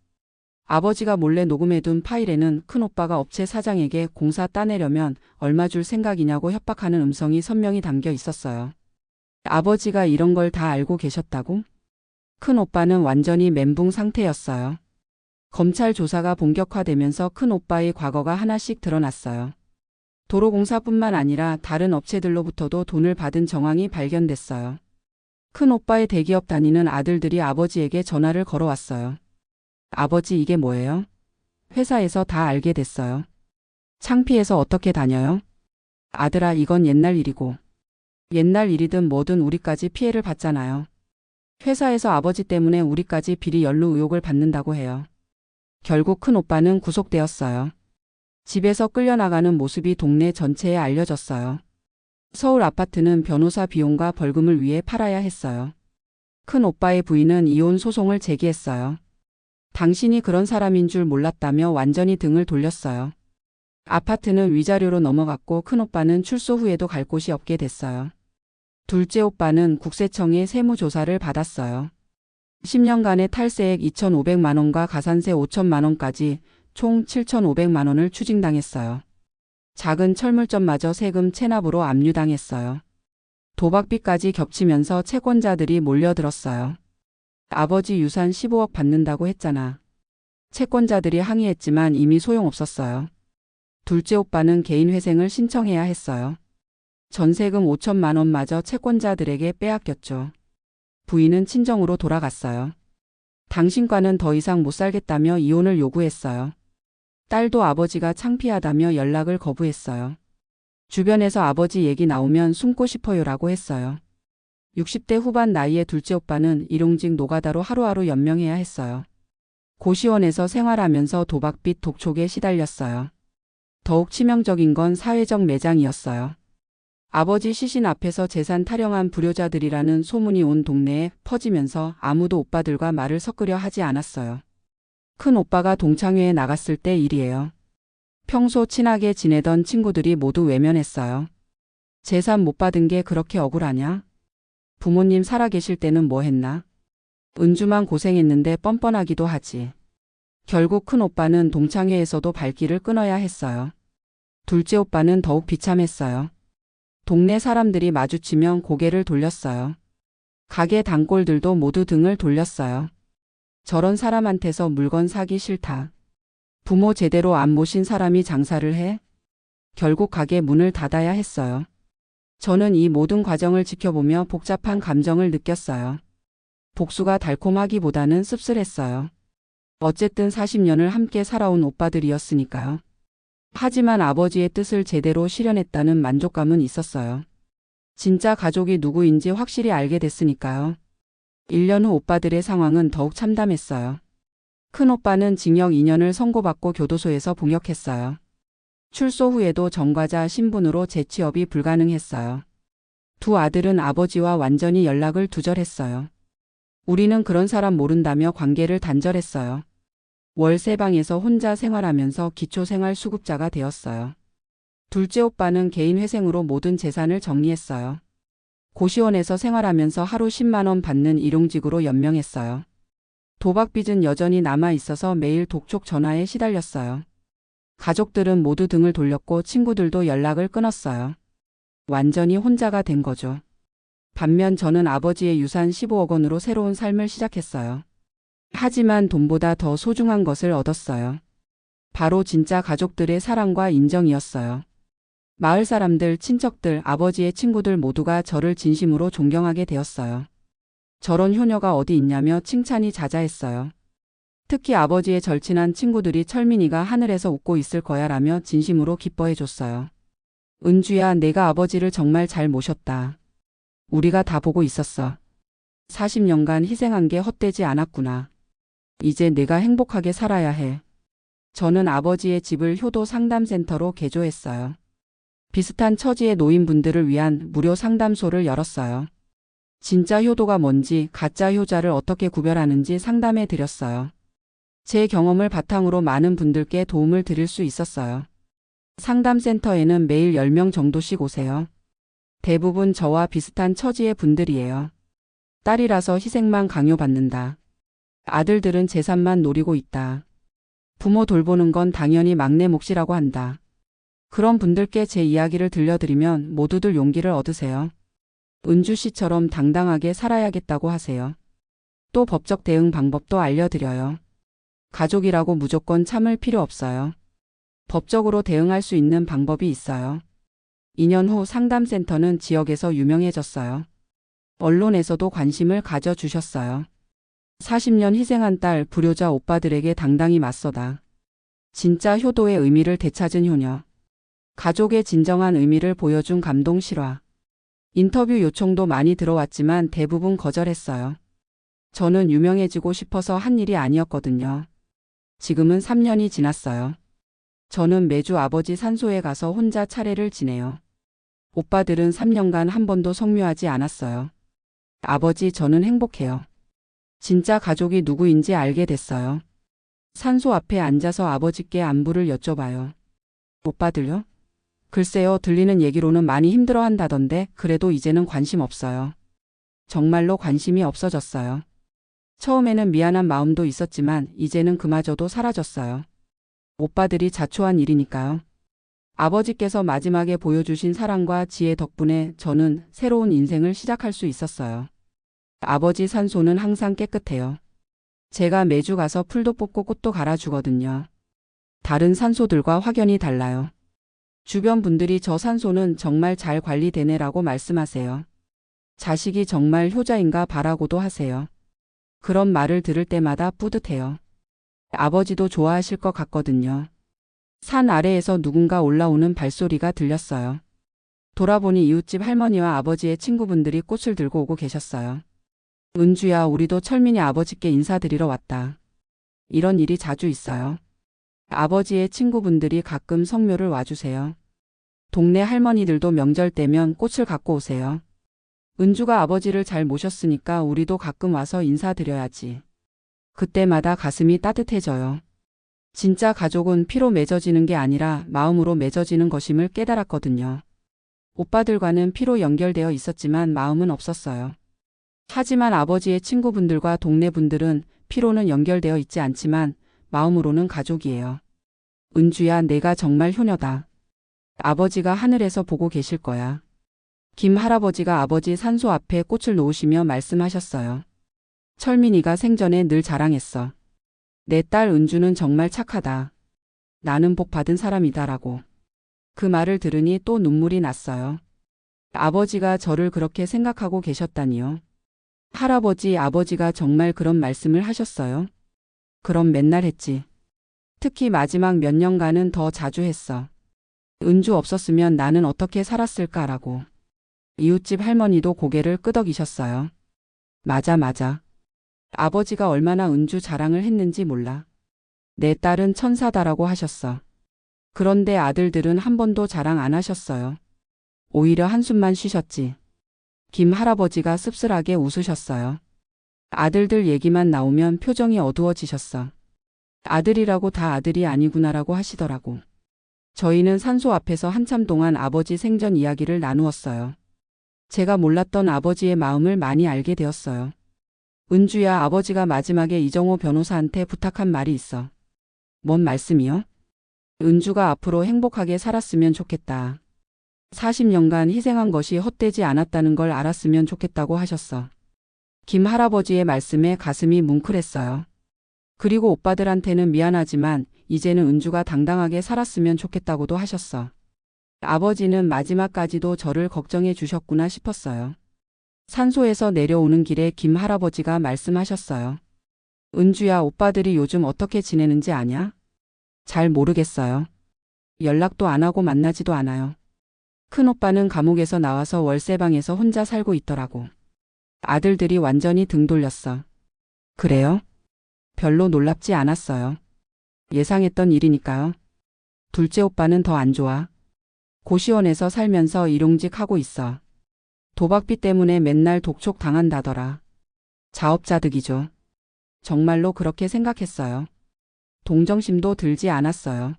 Speaker 1: 아버지가 몰래 녹음해둔 파일에는 큰 오빠가 업체 사장에게 공사 따내려면 얼마 줄 생각이냐고 협박하는 음성이 선명히 담겨 있었어요. 아버지가 이런 걸 다 알고 계셨다고? 큰 오빠는 완전히 멘붕 상태였어요. 검찰 조사가 본격화되면서 큰 오빠의 과거가 하나씩 드러났어요. 도로공사뿐만 아니라 다른 업체들로부터도 돈을 받은 정황이 발견됐어요. 큰 오빠의 대기업 다니는 아들들이 아버지에게 전화를 걸어왔어요. 아버지, 이게 뭐예요? 회사에서 다 알게 됐어요. 창피해서 어떻게 다녀요? 아들아, 이건 옛날 일이고. 옛날 일이든 뭐든 우리까지 피해를 받잖아요. 회사에서 아버지 때문에 우리까지 비리 연루 의혹을 받는다고 해요. 결국 큰 오빠는 구속되었어요. 집에서 끌려나가는 모습이 동네 전체에 알려졌어요. 서울 아파트는 변호사 비용과 벌금을 위해 팔아야 했어요. 큰 오빠의 부인은 이혼 소송을 제기했어요. 당신이 그런 사람인 줄 몰랐다며 완전히 등을 돌렸어요. 아파트는 위자료로 넘어갔고 큰 오빠는 출소 후에도 갈 곳이 없게 됐어요. 둘째 오빠는 국세청에 세무조사를 받았어요. 10년간의 탈세액 2,500만 원과 가산세 5천만 원까지 총 7,500만 원을 추징당했어요. 작은 철물점마저 세금 체납으로 압류당했어요. 도박비까지 겹치면서 채권자들이 몰려들었어요. 아버지 유산 15억 받는다고 했잖아. 채권자들이 항의했지만 이미 소용없었어요. 둘째 오빠는 개인회생을 신청해야 했어요. 전세금 5천만 원마저 채권자들에게 빼앗겼죠. 부인은 친정으로 돌아갔어요. 당신과는 더 이상 못 살겠다며 이혼을 요구했어요. 딸도 아버지가 창피하다며 연락을 거부했어요. 주변에서 아버지 얘기 나오면 숨고 싶어요라고 했어요. 60대 후반 나이의 둘째 오빠는 일용직 노가다로 하루하루 연명해야 했어요. 고시원에서 생활하면서 도박빚 독촉에 시달렸어요. 더욱 치명적인 건 사회적 매장이었어요. 아버지 시신 앞에서 재산 타령한 불효자들이라는 소문이 온 동네에 퍼지면서 아무도 오빠들과 말을 섞으려 하지 않았어요. 큰 오빠가 동창회에 나갔을 때 일이에요. 평소 친하게 지내던 친구들이 모두 외면했어요. 재산 못 받은 게 그렇게 억울하냐? 부모님 살아계실 때는 뭐 했나? 은주만 고생했는데 뻔뻔하기도 하지. 결국 큰 오빠는 동창회에서도 발길을 끊어야 했어요. 둘째 오빠는 더욱 비참했어요. 동네 사람들이 마주치면 고개를 돌렸어요. 가게 단골들도 모두 등을 돌렸어요. 저런 사람한테서 물건 사기 싫다. 부모 제대로 안 모신 사람이 장사를 해? 결국 가게 문을 닫아야 했어요. 저는 이 모든 과정을 지켜보며 복잡한 감정을 느꼈어요. 복수가 달콤하기보다는 씁쓸했어요. 어쨌든 40년을 함께 살아온 오빠들이었으니까요. 하지만 아버지의 뜻을 제대로 실현했다는 만족감은 있었어요. 진짜 가족이 누구인지 확실히 알게 됐으니까요. 1년 후 오빠들의 상황은 더욱 참담했어요. 큰 오빠는 징역 2년을 선고받고 교도소에서 복역했어요. 출소 후에도 전과자 신분으로 재취업이 불가능했어요. 두 아들은 아버지와 완전히 연락을 두절했어요. 우리는 그런 사람 모른다며 관계를 단절했어요. 월세방에서 혼자 생활하면서 기초생활수급자가 되었어요. 둘째 오빠는 개인 회생으로 모든 재산을 정리했어요. 고시원에서 생활하면서 하루 10만 원 받는 일용직으로 연명했어요. 도박빚은 여전히 남아있어서 매일 독촉 전화에 시달렸어요. 가족들은 모두 등을 돌렸고 친구들도 연락을 끊었어요. 완전히 혼자가 된 거죠. 반면 저는 아버지의 유산 15억 원으로 새로운 삶을 시작했어요. 하지만 돈보다 더 소중한 것을 얻었어요. 바로 진짜 가족들의 사랑과 인정이었어요. 마을 사람들, 친척들, 아버지의 친구들 모두가 저를 진심으로 존경하게 되었어요. 저런 효녀가 어디 있냐며 칭찬이 자자했어요. 특히 아버지의 절친한 친구들이 철민이가 하늘에서 웃고 있을 거야 라며 진심으로 기뻐해 줬어요. 은주야, 내가 아버지를 정말 잘 모셨다. 우리가 다 보고 있었어. 40년간 희생한 게 헛되지 않았구나. 이제 내가 행복하게 살아야 해. 저는 아버지의 집을 효도 상담센터로 개조했어요. 비슷한 처지의 노인분들을 위한 무료 상담소를 열었어요. 진짜 효도가 뭔지, 가짜 효자를 어떻게 구별하는지 상담해 드렸어요. 제 경험을 바탕으로 많은 분들께 도움을 드릴 수 있었어요. 상담센터에는 매일 10명 정도씩 오세요. 대부분 저와 비슷한 처지의 분들이에요. 딸이라서 희생만 강요받는다. 아들들은 재산만 노리고 있다. 부모 돌보는 건 당연히 막내 몫이라고 한다. 그런 분들께 제 이야기를 들려드리면 모두들 용기를 얻으세요. 은주 씨처럼 당당하게 살아야겠다고 하세요. 또 법적 대응 방법도 알려드려요. 가족이라고 무조건 참을 필요 없어요. 법적으로 대응할 수 있는 방법이 있어요. 2년 후 상담센터는 지역에서 유명해졌어요. 언론에서도 관심을 가져주셨어요. 40년 희생한 딸, 불효자 오빠들에게 당당히 맞서다. 진짜 효도의 의미를 되찾은 효녀. 가족의 진정한 의미를 보여준 감동 실화. 인터뷰 요청도 많이 들어왔지만 대부분 거절했어요. 저는 유명해지고 싶어서 한 일이 아니었거든요. 지금은 3년이 지났어요. 저는 매주 아버지 산소에 가서 혼자 차례를 지내요. 오빠들은 3년간 한 번도 성묘하지 않았어요. 아버지, 저는 행복해요. 진짜 가족이 누구인지 알게 됐어요. 산소 앞에 앉아서 아버지께 안부를 여쭤봐요. 오빠들요? 글쎄요, 들리는 얘기로는 많이 힘들어한다던데 그래도 이제는 관심 없어요. 정말로 관심이 없어졌어요. 처음에는 미안한 마음도 있었지만 이제는 그마저도 사라졌어요. 오빠들이 자초한 일이니까요. 아버지께서 마지막에 보여주신 사랑과 지혜 덕분에 저는 새로운 인생을 시작할 수 있었어요. 아버지 산소는 항상 깨끗해요. 제가 매주 가서 풀도 뽑고 꽃도 갈아주거든요. 다른 산소들과 확연히 달라요. 주변 분들이 저 산소는 정말 잘 관리되네라고 말씀하세요. 자식이 정말 효자인가 바라고도 하세요. 그런 말을 들을 때마다 뿌듯해요. 아버지도 좋아하실 것 같거든요. 산 아래에서 누군가 올라오는 발소리가 들렸어요. 돌아보니 이웃집 할머니와 아버지의 친구분들이 꽃을 들고 오고 계셨어요. 은주야, 우리도 철민이 아버지께 인사드리러 왔다. 이런 일이 자주 있어요. 아버지의 친구분들이 가끔 성묘를 와주세요. 동네 할머니들도 명절 때면 꽃을 갖고 오세요. 은주가 아버지를 잘 모셨으니까 우리도 가끔 와서 인사드려야지. 그때마다 가슴이 따뜻해져요. 진짜 가족은 피로 맺어지는 게 아니라 마음으로 맺어지는 것임을 깨달았거든요. 오빠들과는 피로 연결되어 있었지만 마음은 없었어요. 하지만 아버지의 친구분들과 동네 분들은 피로는 연결되어 있지 않지만 마음으로는 가족이에요. 은주야, 내가 정말 효녀다. 아버지가 하늘에서 보고 계실 거야. 김 할아버지가 아버지 산소 앞에 꽃을 놓으시며 말씀하셨어요. 철민이가 생전에 늘 자랑했어. 내 딸 은주는 정말 착하다. 나는 복 받은 사람이다라고. 그 말을 들으니 또 눈물이 났어요. 아버지가 저를 그렇게 생각하고 계셨다니요. 할아버지, 아버지가 정말 그런 말씀을 하셨어요? 그럼 맨날 했지. 특히 마지막 몇 년간은 더 자주 했어. 은주 없었으면 나는 어떻게 살았을까라고. 이웃집 할머니도 고개를 끄덕이셨어요. 맞아, 맞아. 아버지가 얼마나 은주 자랑을 했는지 몰라. 내 딸은 천사다라고 하셨어. 그런데 아들들은 한 번도 자랑 안 하셨어요. 오히려 한숨만 쉬셨지. 김 할아버지가 씁쓸하게 웃으셨어요. 아들들 얘기만 나오면 표정이 어두워지셨어. 아들이라고 다 아들이 아니구나라고 하시더라고. 저희는 산소 앞에서 한참 동안 아버지 생전 이야기를 나누었어요. 제가 몰랐던 아버지의 마음을 많이 알게 되었어요. 은주야, 아버지가 마지막에 이정호 변호사한테 부탁한 말이 있어. 뭔 말씀이요? 은주가 앞으로 행복하게 살았으면 좋겠다. 40년간 희생한 것이 헛되지 않았다는 걸 알았으면 좋겠다고 하셨어. 김 할아버지의 말씀에 가슴이 뭉클했어요. 그리고 오빠들한테는 미안하지만 이제는 은주가 당당하게 살았으면 좋겠다고도 하셨어. 아버지는 마지막까지도 저를 걱정해 주셨구나 싶었어요. 산소에서 내려오는 길에 김 할아버지가 말씀하셨어요. 은주야, 오빠들이 요즘 어떻게 지내는지 아냐? 잘 모르겠어요. 연락도 안 하고 만나지도 않아요. 큰오빠는 감옥에서 나와서 월세방에서 혼자 살고 있더라고. 아들들이 완전히 등 돌렸어. 그래요? 별로 놀랍지 않았어요. 예상했던 일이니까요. 둘째 오빠는 더 안 좋아. 고시원에서 살면서 일용직하고 있어. 도박비 때문에 맨날 독촉 당한다더라. 자업자득이죠. 정말로 그렇게 생각했어요. 동정심도 들지 않았어요.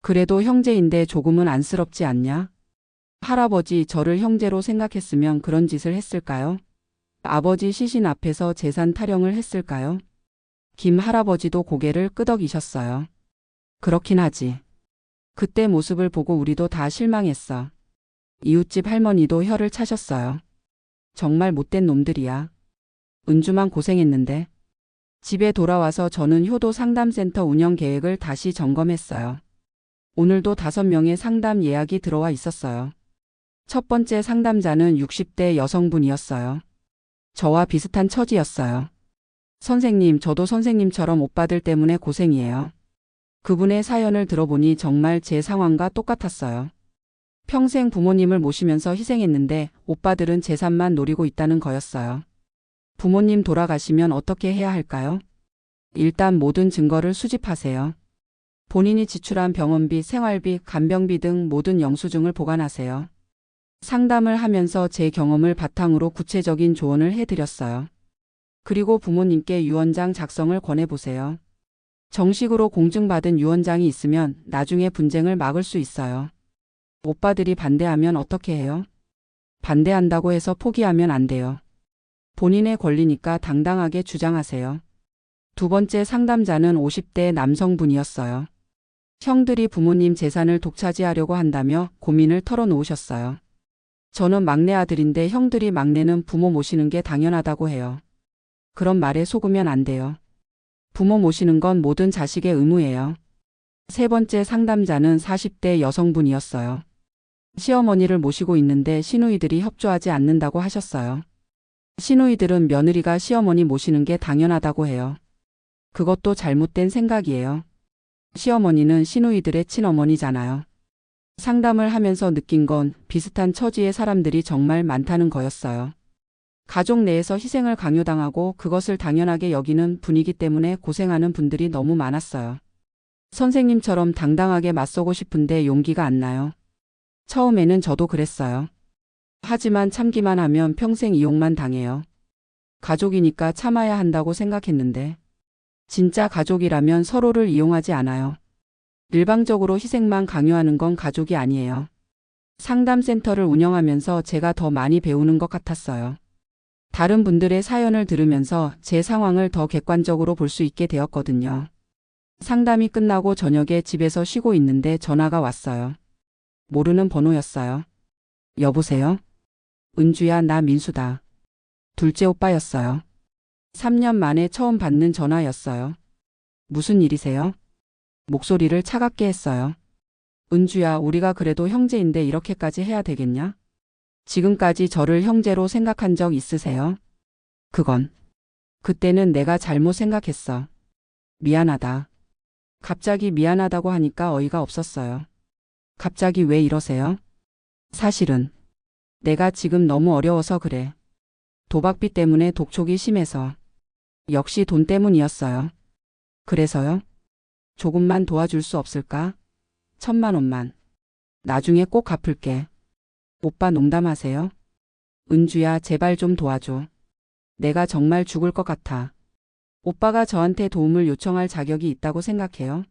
Speaker 1: 그래도 형제인데 조금은 안쓰럽지 않냐? 할아버지, 저를 형제로 생각했으면 그런 짓을 했을까요? 아버지 시신 앞에서 재산 타령을 했을까요? 김 할아버지도 고개를 끄덕이셨어요. 그렇긴 하지. 그때 모습을 보고 우리도 다 실망했어. 이웃집 할머니도 혀를 차셨어요. 정말 못된 놈들이야. 은주만 고생했는데. 집에 돌아와서 저는 효도 상담센터 운영 계획을 다시 점검했어요. 오늘도 5명의 상담 예약이 들어와 있었어요. 첫 번째 상담자는 60대 여성분이었어요. 저와 비슷한 처지였어요. 선생님, 저도 선생님처럼 오빠들 때문에 고생이에요. 그분의 사연을 들어보니 정말 제 상황과 똑같았어요. 평생 부모님을 모시면서 희생했는데 오빠들은 재산만 노리고 있다는 거였어요. 부모님 돌아가시면 어떻게 해야 할까요? 일단 모든 증거를 수집하세요. 본인이 지출한 병원비, 생활비, 간병비 등 모든 영수증을 보관하세요. 상담을 하면서 제 경험을 바탕으로 구체적인 조언을 해드렸어요. 그리고 부모님께 유언장 작성을 권해보세요. 정식으로 공증받은 유언장이 있으면 나중에 분쟁을 막을 수 있어요. 오빠들이 반대하면 어떻게 해요? 반대한다고 해서 포기하면 안 돼요. 본인의 권리니까 당당하게 주장하세요. 두 번째 상담자는 50대 남성분이었어요. 형들이 부모님 재산을 독차지하려고 한다며 고민을 털어놓으셨어요. 저는 막내 아들인데 형들이 막내는 부모 모시는 게 당연하다고 해요. 그런 말에 속으면 안 돼요. 부모 모시는 건 모든 자식의 의무예요. 세 번째 상담자는 40대 여성분이었어요. 시어머니를 모시고 있는데 시누이들이 협조하지 않는다고 하셨어요. 시누이들은 며느리가 시어머니 모시는 게 당연하다고 해요. 그것도 잘못된 생각이에요. 시어머니는 시누이들의 친어머니잖아요. 상담을 하면서 느낀 건 비슷한 처지의 사람들이 정말 많다는 거였어요. 가족 내에서 희생을 강요당하고 그것을 당연하게 여기는 분위기 때문에 고생하는 분들이 너무 많았어요. 선생님처럼 당당하게 맞서고 싶은데 용기가 안 나요. 처음에는 저도 그랬어요. 하지만 참기만 하면 평생 이용만 당해요. 가족이니까 참아야 한다고 생각했는데 진짜 가족이라면 서로를 이용하지 않아요. 일방적으로 희생만 강요하는 건 가족이 아니에요. 상담센터를 운영하면서 제가 더 많이 배우는 것 같았어요. 다른 분들의 사연을 들으면서 제 상황을 더 객관적으로 볼 수 있게 되었거든요. 상담이 끝나고 저녁에 집에서 쉬고 있는데 전화가 왔어요. 모르는 번호였어요. 여보세요? 은주야, 나 민수다. 둘째 오빠였어요. 3년 만에 처음 받는 전화였어요. 무슨 일이세요? 목소리를 차갑게 했어요. 은주야, 우리가 그래도 형제인데 이렇게까지 해야 되겠냐? 지금까지 저를 형제로 생각한 적 있으세요? 그건. 그때는 내가 잘못 생각했어. 미안하다. 갑자기 미안하다고 하니까 어이가 없었어요. 갑자기 왜 이러세요? 사실은 내가 지금 너무 어려워서 그래. 도박비 때문에 독촉이 심해서. 역시 돈 때문이었어요. 그래서요? 조금만 도와줄 수 없을까? 1,000만 원만. 나중에 꼭 갚을게. 오빠 농담하세요? 은주야, 제발 좀 도와줘. 내가 정말 죽을 것 같아. 오빠가 저한테 도움을 요청할 자격이 있다고 생각해요?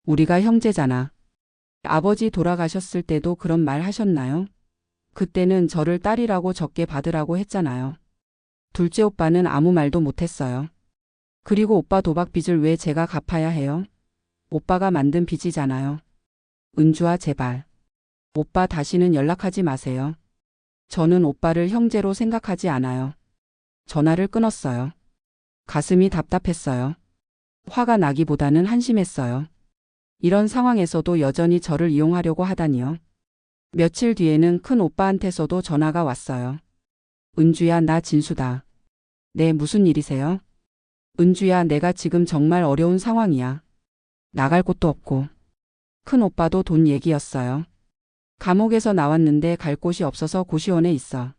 Speaker 1: 우리가 형제잖아. 아버지 돌아가셨을 때도 그런 말 하셨나요? 그때는 저를 딸이라고 적게 받으라고 했잖아요. 둘째 오빠는 아무 말도 못했어요. 그리고 오빠 도박 빚을 왜 제가 갚아야 해요? 오빠가 만든 빚이잖아요. 은주아, 제발. 오빠 다시는 연락하지 마세요. 저는 오빠를 형제로 생각하지 않아요. 전화를 끊었어요. 가슴이 답답했어요. 화가 나기보다는 한심했어요. 이런 상황에서도 여전히 저를 이용하려고 하다니요. 며칠 뒤에는 큰 오빠한테서도 전화가 왔어요. 은주야, 나 진수다. 네, 무슨 일이세요? 은주야, 내가 지금 정말 어려운 상황이야. 나갈 곳도 없고. 큰 오빠도 돈 얘기였어요. 감옥에서 나왔는데 갈 곳이 없어서 고시원에 있어.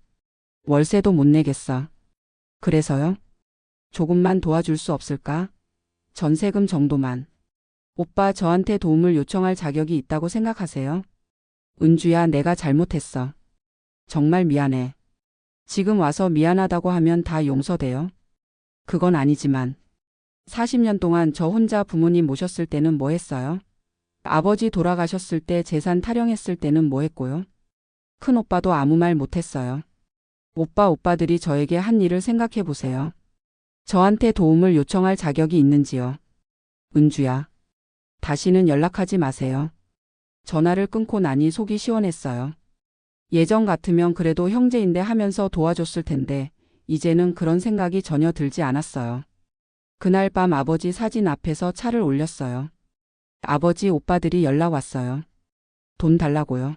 Speaker 1: 월세도 못 내겠어. 그래서요? 조금만 도와줄 수 없을까? 전세금 정도만. 오빠, 저한테 도움을 요청할 자격이 있다고 생각하세요? 은주야, 내가 잘못했어. 정말 미안해. 지금 와서 미안하다고 하면 다 용서돼요? 그건 아니지만. 40년 동안 저 혼자 부모님 모셨을 때는 뭐 했어요? 아버지 돌아가셨을 때 재산 타령했을 때는 뭐 했고요? 큰 오빠도 아무 말 못했어요. 오빠들이 저에게 한 일을 생각해 보세요. 저한테 도움을 요청할 자격이 있는지요? 은주야. 다시는 연락하지 마세요. 전화를 끊고 나니 속이 시원했어요. 예전 같으면 그래도 형제인데 하면서 도와줬을 텐데 이제는 그런 생각이 전혀 들지 않았어요. 그날 밤 아버지 사진 앞에서 차를 올렸어요. 아버지, 오빠들이 연락 왔어요. 돈 달라고요.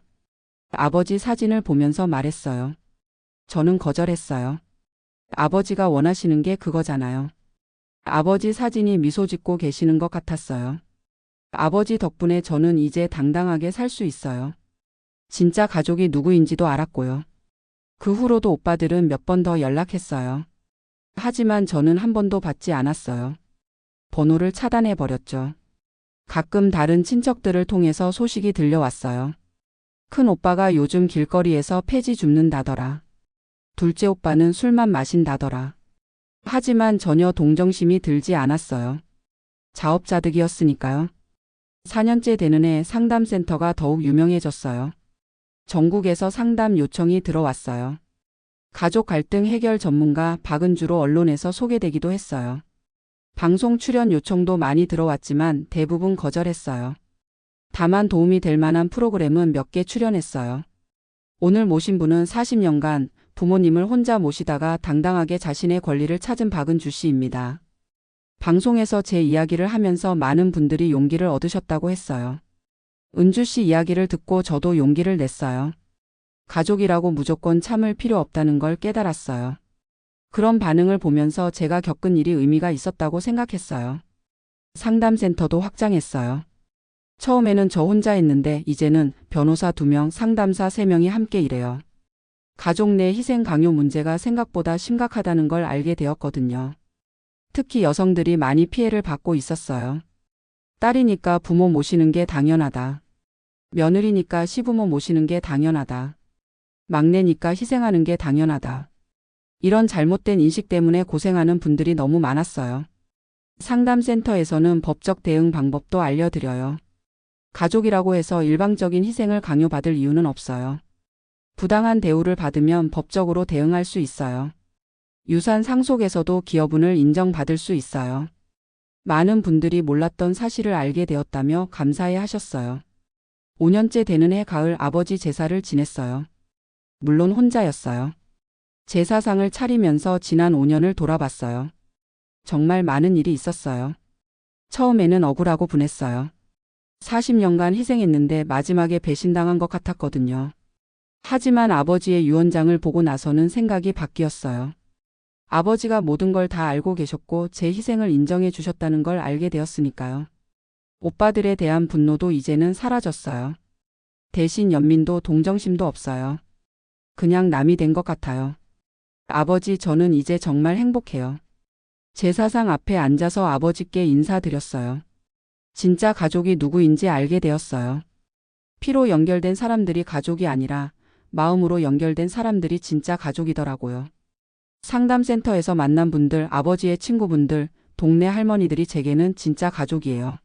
Speaker 1: 아버지 사진을 보면서 말했어요. 저는 거절했어요. 아버지가 원하시는 게 그거잖아요. 아버지 사진이 미소 짓고 계시는 것 같았어요. 아버지 덕분에 저는 이제 당당하게 살 수 있어요. 진짜 가족이 누구인지도 알았고요. 그 후로도 오빠들은 몇 번 더 연락했어요. 하지만 저는 한 번도 받지 않았어요. 번호를 차단해 버렸죠. 가끔 다른 친척들을 통해서 소식이 들려왔어요. 큰 오빠가 요즘 길거리에서 폐지 줍는다더라. 둘째 오빠는 술만 마신다더라. 하지만 전혀 동정심이 들지 않았어요. 자업자득이었으니까요. 4년째 되는 해 상담센터가 더욱 유명해졌어요. 전국에서 상담 요청이 들어왔어요. 가족 갈등 해결 전문가 박은주로 언론에서 소개되기도 했어요. 방송 출연 요청도 많이 들어왔지만 대부분 거절했어요. 다만 도움이 될 만한 프로그램은 몇 개 출연했어요. 오늘 모신 분은 40년간 부모님을 혼자 모시다가 당당하게 자신의 권리를 찾은 박은주 씨입니다. 방송에서 제 이야기를 하면서 많은 분들이 용기를 얻으셨다고 했어요. 은주 씨 이야기를 듣고 저도 용기를 냈어요. 가족이라고 무조건 참을 필요 없다는 걸 깨달았어요. 그런 반응을 보면서 제가 겪은 일이 의미가 있었다고 생각했어요. 상담센터도 확장했어요. 처음에는 저 혼자 했는데 이제는 변호사 2명, 상담사 3명이 함께 일해요. 가족 내 희생 강요 문제가 생각보다 심각하다는 걸 알게 되었거든요. 특히 여성들이 많이 피해를 받고 있었어요. 딸이니까 부모 모시는 게 당연하다. 며느리니까 시부모 모시는 게 당연하다. 막내니까 희생하는 게 당연하다. 이런 잘못된 인식 때문에 고생하는 분들이 너무 많았어요. 상담센터에서는 법적 대응 방법도 알려드려요. 가족이라고 해서 일방적인 희생을 강요받을 이유는 없어요. 부당한 대우를 받으면 법적으로 대응할 수 있어요. 유산 상속에서도 기여분을 인정받을 수 있어요. 많은 분들이 몰랐던 사실을 알게 되었다며 감사해 하셨어요. 5년째 되는 해 가을 아버지 제사를 지냈어요. 물론 혼자였어요. 제사상을 차리면서 지난 5년을 돌아봤어요. 정말 많은 일이 있었어요. 처음에는 억울하고 분했어요. 40년간 희생했는데 마지막에 배신당한 것 같았거든요. 하지만 아버지의 유언장을 보고 나서는 생각이 바뀌었어요. 아버지가 모든 걸 다 알고 계셨고 제 희생을 인정해 주셨다는 걸 알게 되었으니까요. 오빠들에 대한 분노도 이제는 사라졌어요. 대신 연민도 동정심도 없어요. 그냥 남이 된 것 같아요. 아버지, 저는 이제 정말 행복해요. 제사상 앞에 앉아서 아버지께 인사드렸어요. 진짜 가족이 누구인지 알게 되었어요. 피로 연결된 사람들이 가족이 아니라 마음으로 연결된 사람들이 진짜 가족이더라고요. 상담센터에서 만난 분들, 아버지의 친구분들, 동네 할머니들이 제게는 진짜 가족이에요.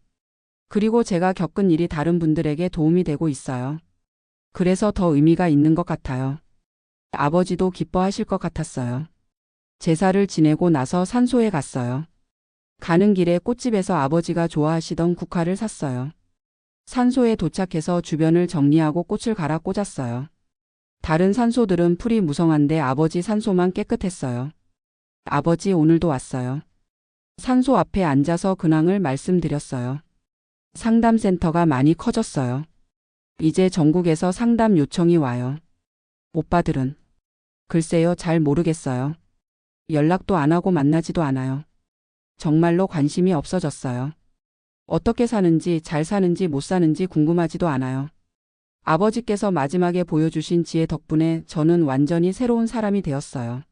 Speaker 1: 그리고 제가 겪은 일이 다른 분들에게 도움이 되고 있어요. 그래서 더 의미가 있는 것 같아요. 아버지도 기뻐하실 것 같았어요. 제사를 지내고 나서 산소에 갔어요. 가는 길에 꽃집에서 아버지가 좋아하시던 국화를 샀어요. 산소에 도착해서 주변을 정리하고 꽃을 갈아 꽂았어요. 다른 산소들은 풀이 무성한데 아버지 산소만 깨끗했어요. 아버지, 오늘도 왔어요. 산소 앞에 앉아서 근황을 말씀드렸어요. 상담센터가 많이 커졌어요. 이제 전국에서 상담 요청이 와요. 오빠들은? 글쎄요, 잘 모르겠어요. 연락도 안 하고 만나지도 않아요. 정말로 관심이 없어졌어요. 어떻게 사는지, 잘 사는지 못 사는지 궁금하지도 않아요. 아버지께서 마지막에 보여주신 지혜 덕분에 저는 완전히 새로운 사람이 되었어요.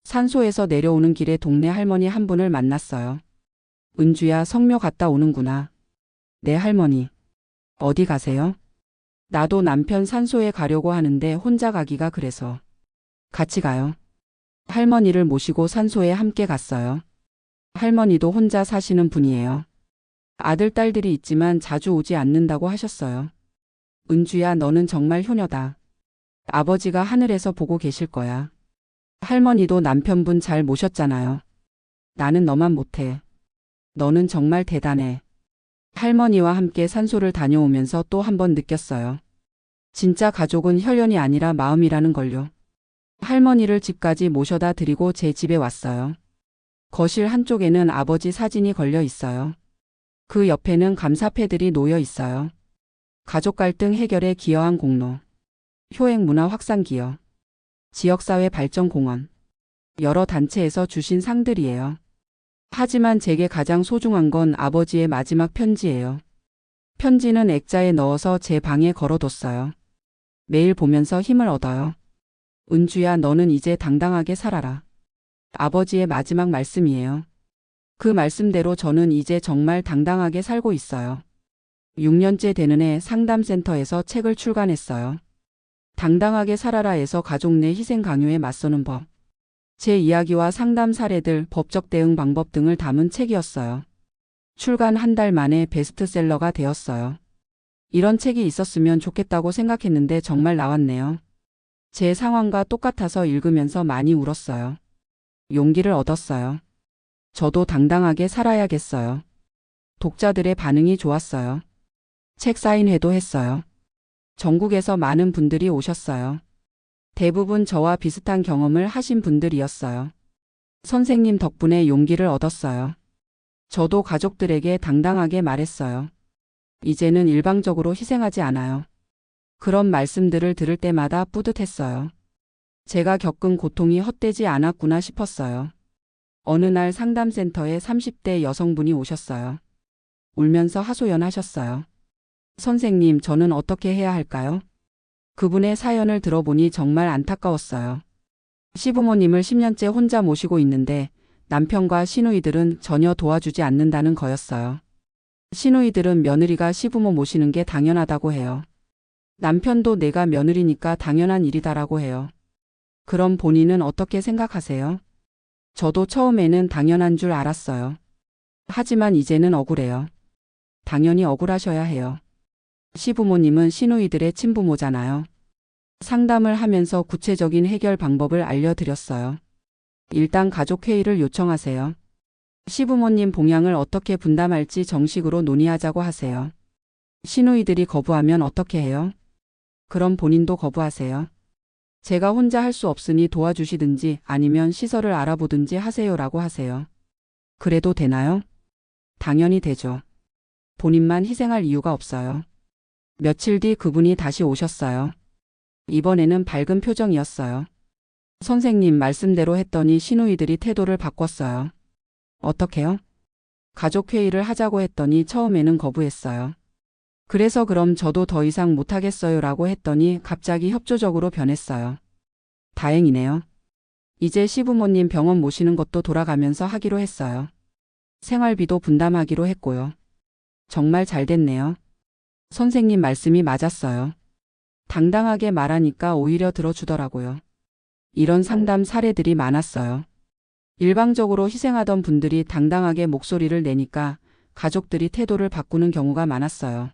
Speaker 1: 산소에서 내려오는 길에 동네 할머니 한 분을 만났어요. 은주야, 성묘 갔다 오는구나. 네, 할머니. 어디 가세요? 나도 남편 산소에 가려고 하는데 혼자 가기가 그래서. 같이 가요. 할머니를 모시고 산소에 함께 갔어요. 할머니도 혼자 사시는 분이에요. 아들, 딸들이 있지만 자주 오지 않는다고 하셨어요. 은주야, 너는 정말 효녀다. 아버지가 하늘에서 보고 계실 거야. 할머니도 남편분 잘 모셨잖아요. 나는 너만 못해. 너는 정말 대단해. 할머니와 함께 산소를 다녀오면서 또 한 번 느꼈어요. 진짜 가족은 혈연이 아니라 마음이라는 걸요. 할머니를 집까지 모셔다 드리고 제 집에 왔어요. 거실 한쪽에는 아버지 사진이 걸려 있어요. 그 옆에는 감사패들이 놓여 있어요. 가족 갈등 해결에 기여한 공로, 효행 문화 확산 기여, 지역사회 발전 공헌, 여러 단체에서 주신 상들이에요. 하지만 제게 가장 소중한 건 아버지의 마지막 편지예요. 편지는 액자에 넣어서 제 방에 걸어뒀어요. 매일 보면서 힘을 얻어요. 은주야, 너는 이제 당당하게 살아라. 아버지의 마지막 말씀이에요. 그 말씀대로 저는 이제 정말 당당하게 살고 있어요. 6년째 되는 해 상담센터에서 책을 출간했어요. 당당하게 살아라에서 가족 내 희생 강요에 맞서는 법. 제 이야기와 상담 사례들, 법적 대응 방법 등을 담은 책이었어요. 출간 한 달 만에 베스트셀러가 되었어요. 이런 책이 있었으면 좋겠다고 생각했는데 정말 나왔네요. 제 상황과 똑같아서 읽으면서 많이 울었어요. 용기를 얻었어요. 저도 당당하게 살아야겠어요. 독자들의 반응이 좋았어요. 책 사인회도 했어요. 전국에서 많은 분들이 오셨어요. 대부분 저와 비슷한 경험을 하신 분들이었어요. 선생님 덕분에 용기를 얻었어요. 저도 가족들에게 당당하게 말했어요. 이제는 일방적으로 희생하지 않아요. 그런 말씀들을 들을 때마다 뿌듯했어요. 제가 겪은 고통이 헛되지 않았구나 싶었어요. 어느 날 상담센터에 30대 여성분이 오셨어요. 울면서 하소연하셨어요. 선생님, 저는 어떻게 해야 할까요? 그분의 사연을 들어보니 정말 안타까웠어요. 시부모님을 10년째 혼자 모시고 있는데 남편과 시누이들은 전혀 도와주지 않는다는 거였어요. 시누이들은 며느리가 시부모 모시는 게 당연하다고 해요. 남편도 내가 며느리니까 당연한 일이다라고 해요. 그럼 본인은 어떻게 생각하세요? 저도 처음에는 당연한 줄 알았어요. 하지만 이제는 억울해요. 당연히 억울하셔야 해요. 시부모님은 시누이들의 친부모잖아요. 상담을 하면서 구체적인 해결 방법을 알려드렸어요. 일단 가족회의를 요청하세요. 시부모님 봉양을 어떻게 분담할지 정식으로 논의하자고 하세요. 시누이들이 거부하면 어떻게 해요? 그럼 본인도 거부하세요. 제가 혼자 할 수 없으니 도와주시든지 아니면 시설을 알아보든지 하세요라고 하세요. 그래도 되나요? 당연히 되죠. 본인만 희생할 이유가 없어요. 며칠 뒤 그분이 다시 오셨어요. 이번에는 밝은 표정이었어요. 선생님 말씀대로 했더니 시누이들이 태도를 바꿨어요. 어떻게요? 가족회의를 하자고 했더니 처음에는 거부했어요. 그래서 그럼 저도 더 이상 못하겠어요라고 했더니 갑자기 협조적으로 변했어요. 다행이네요. 이제 시부모님 병원 모시는 것도 돌아가면서 하기로 했어요. 생활비도 분담하기로 했고요. 정말 잘 됐네요. 선생님 말씀이 맞았어요. 당당하게 말하니까 오히려 들어주더라고요. 이런 상담 사례들이 많았어요. 일방적으로 희생하던 분들이 당당하게 목소리를 내니까 가족들이 태도를 바꾸는 경우가 많았어요.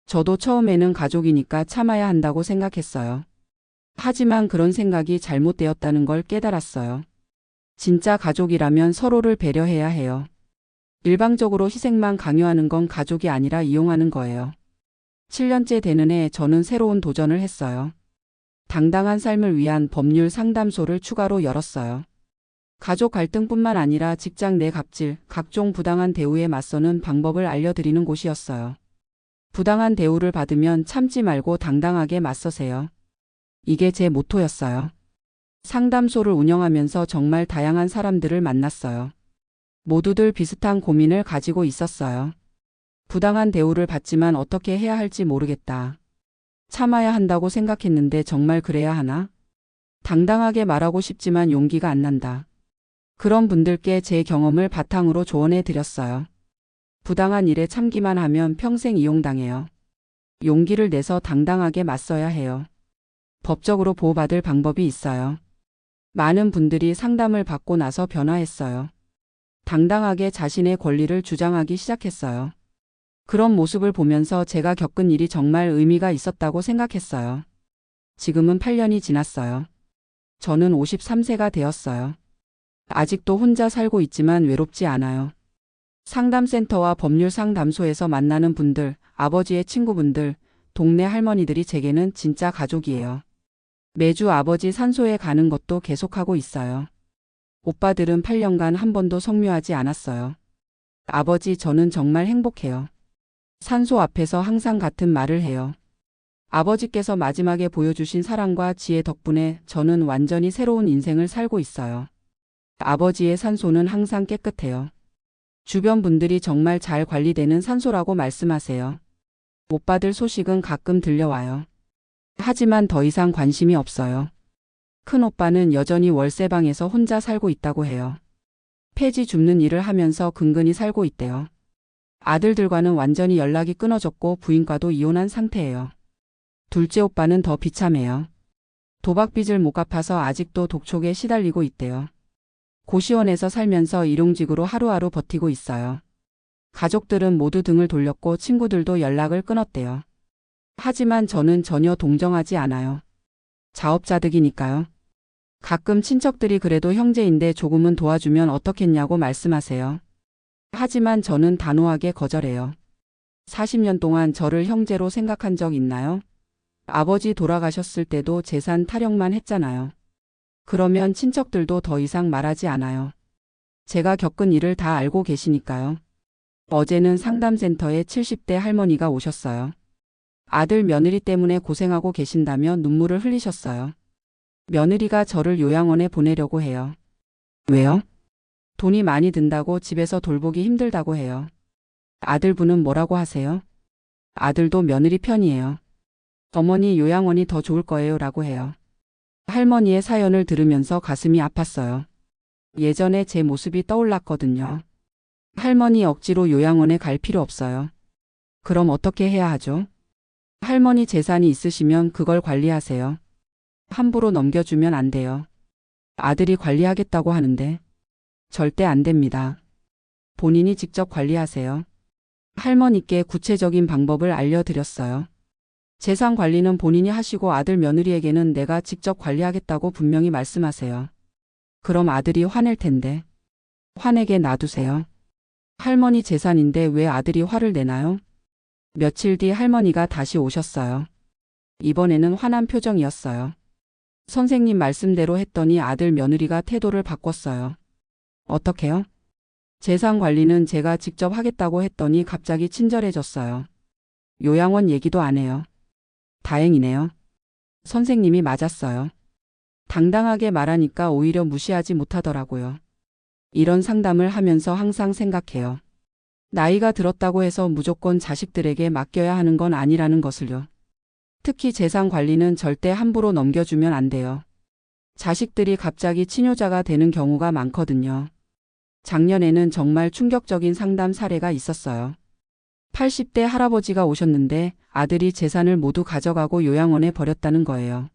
Speaker 1: 저도 처음에는 가족이니까 참아야 한다고 생각했어요. 하지만 그런 생각이 잘못되었다는 걸 깨달았어요. 진짜 가족이라면 서로를 배려해야 해요. 일방적으로 희생만 강요하는 건 가족이 아니라 이용하는 거예요. 7년째 되는 해 저는 새로운 도전을 했어요. 당당한 삶을 위한 법률 상담소를 추가로 열었어요. 가족 갈등뿐만 아니라 직장 내 갑질, 각종 부당한 대우에 맞서는 방법을 알려드리는 곳이었어요. 부당한 대우를 받으면 참지 말고 당당하게 맞서세요. 이게 제 모토였어요. 상담소를 운영하면서 정말 다양한 사람들을 만났어요. 모두들 비슷한 고민을 가지고 있었어요. 부당한 대우를 받지만 어떻게 해야 할지 모르겠다. 참아야 한다고 생각했는데 정말 그래야 하나? 당당하게 말하고 싶지만 용기가 안 난다. 그런 분들께 제 경험을 바탕으로 조언해 드렸어요. 부당한 일에 참기만 하면 평생 이용당해요. 용기를 내서 당당하게 맞서야 해요. 법적으로 보호받을 방법이 있어요. 많은 분들이 상담을 받고 나서 변화했어요. 당당하게 자신의 권리를 주장하기 시작했어요. 그런 모습을 보면서 제가 겪은 일이 정말 의미가 있었다고 생각했어요. 지금은 8년이 지났어요. 저는 53세가 되었어요. 아직도 혼자 살고 있지만 외롭지 않아요. 상담센터와 법률 상담소에서 만나는 분들, 아버지의 친구분들, 동네 할머니들이 제게는 진짜 가족이에요. 매주 아버지 산소에 가는 것도 계속하고 있어요. 오빠들은 8년간 한 번도 성묘하지 않았어요. 아버지, 저는 정말 행복해요. 산소 앞에서 항상 같은 말을 해요. 아버지께서 마지막에 보여주신 사랑과 지혜 덕분에 저는 완전히 새로운 인생을 살고 있어요. 아버지의 산소는 항상 깨끗해요. 주변 분들이 정말 잘 관리되는 산소라고 말씀하세요. 오빠들 소식은 가끔 들려와요. 하지만 더 이상 관심이 없어요. 큰 오빠는 여전히 월세방에서 혼자 살고 있다고 해요. 폐지 줍는 일을 하면서 근근히 살고 있대요. 아들들과는 완전히 연락이 끊어졌고 부인과도 이혼한 상태예요. 둘째 오빠는 더 비참해요. 도박빚을 못 갚아서 아직도 독촉에 시달리고 있대요. 고시원에서 살면서 일용직으로 하루하루 버티고 있어요. 가족들은 모두 등을 돌렸고 친구들도 연락을 끊었대요. 하지만 저는 전혀 동정하지 않아요. 자업자득이니까요. 가끔 친척들이 그래도 형제인데 조금은 도와주면 어떻겠냐고 말씀하세요. 하지만 저는 단호하게 거절해요. 40년 동안 저를 형제로 생각한 적 있나요? 아버지 돌아가셨을 때도 재산 타령만 했잖아요. 그러면 친척들도 더 이상 말하지 않아요. 제가 겪은 일을 다 알고 계시니까요. 어제는 상담센터에 70대 할머니가 오셨어요. 아들 며느리 때문에 고생하고 계신다며 눈물을 흘리셨어요. 며느리가 저를 요양원에 보내려고 해요. 왜요? 돈이 많이 든다고 집에서 돌보기 힘들다고 해요. 아들분은 뭐라고 하세요? 아들도 며느리 편이에요. 어머니 요양원이 더 좋을 거예요 라고 해요. 할머니의 사연을 들으면서 가슴이 아팠어요. 예전에 제 모습이 떠올랐거든요. 할머니 억지로 요양원에 갈 필요 없어요. 그럼 어떻게 해야 하죠? 할머니 재산이 있으시면 그걸 관리하세요. 함부로 넘겨주면 안 돼요. 아들이 관리하겠다고 하는데 절대 안 됩니다. 본인이 직접 관리하세요. 할머니께 구체적인 방법을 알려드렸어요. 재산 관리는 본인이 하시고 아들 며느리에게는 내가 직접 관리하겠다고 분명히 말씀하세요. 그럼 아들이 화낼 텐데. 화내게 놔두세요. 할머니 재산인데 왜 아들이 화를 내나요? 며칠 뒤 할머니가 다시 오셨어요. 이번에는 화난 표정이었어요. 선생님 말씀대로 했더니 아들 며느리가 태도를 바꿨어요. 어떻게요? 재산 관리는 제가 직접 하겠다고 했더니 갑자기 친절해졌어요. 요양원 얘기도 안 해요. 다행이네요. 선생님이 맞았어요. 당당하게 말하니까 오히려 무시하지 못하더라고요. 이런 상담을 하면서 항상 생각해요. 나이가 들었다고 해서 무조건 자식들에게 맡겨야 하는 건 아니라는 것을요. 특히 재산 관리는 절대 함부로 넘겨주면 안 돼요. 자식들이 갑자기 치료자가 되는 경우가 많거든요. 작년에는 정말 충격적인 상담 사례가 있었어요. 80대 할아버지가 오셨는데 아들이 재산을 모두 가져가고 요양원에 버렸다는 거예요.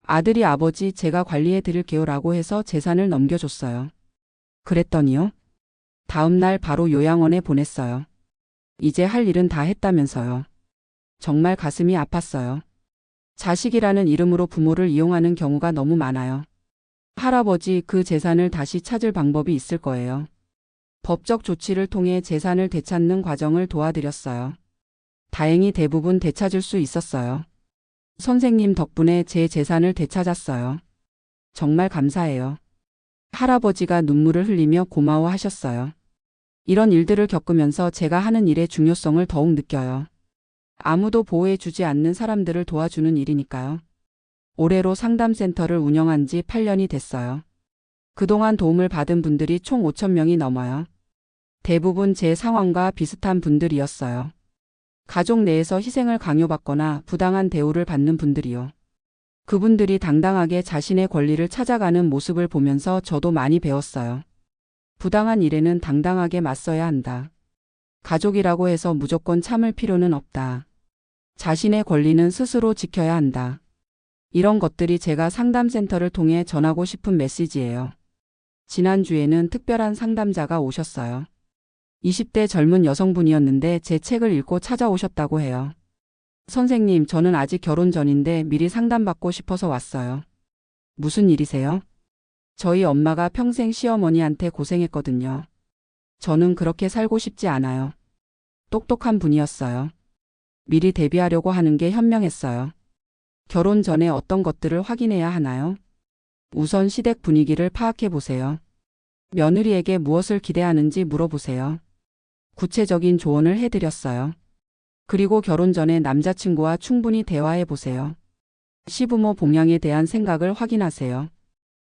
Speaker 1: 아들이 아버지 제가 관리해 드릴게요라고 해서 재산을 넘겨줬어요. 그랬더니요. 다음 날 바로 요양원에 보냈어요. 이제 할 일은 다 했다면서요. 정말 가슴이 아팠어요. 자식이라는 이름으로 부모를 이용하는 경우가 너무 많아요. 할아버지 그 재산을 다시 찾을 방법이 있을 거예요. 법적 조치를 통해 재산을 되찾는 과정을 도와드렸어요. 다행히 대부분 되찾을 수 있었어요. 선생님 덕분에 제 재산을 되찾았어요. 정말 감사해요. 할아버지가 눈물을 흘리며 고마워하셨어요. 이런 일들을 겪으면서 제가 하는 일의 중요성을 더욱 느껴요. 아무도 보호해주지 않는 사람들을 도와주는 일이니까요. 올해로 상담센터를 운영한 지 8년이 됐어요. 그동안 도움을 받은 분들이 총 5,000명이 넘어요. 대부분 제 상황과 비슷한 분들이었어요. 가족 내에서 희생을 강요받거나 부당한 대우를 받는 분들이요. 그분들이 당당하게 자신의 권리를 찾아가는 모습을 보면서 저도 많이 배웠어요. 부당한 일에는 당당하게 맞서야 한다. 가족이라고 해서 무조건 참을 필요는 없다. 자신의 권리는 스스로 지켜야 한다. 이런 것들이 제가 상담센터를 통해 전하고 싶은 메시지예요. 지난주에는 특별한 상담자가 오셨어요. 20대 젊은 여성분이었는데 제 책을 읽고 찾아오셨다고 해요. 선생님, 저는 아직 결혼 전인데 미리 상담받고 싶어서 왔어요. 무슨 일이세요? 저희 엄마가 평생 시어머니한테 고생했거든요. 저는 그렇게 살고 싶지 않아요. 똑똑한 분이었어요. 미리 대비하려고 하는 게 현명했어요. 결혼 전에 어떤 것들을 확인해야 하나요? 우선 시댁 분위기를 파악해 보세요. 며느리에게 무엇을 기대하는지 물어보세요. 구체적인 조언을 해드렸어요. 그리고 결혼 전에 남자친구와 충분히 대화해 보세요. 시부모 봉양에 대한 생각을 확인하세요.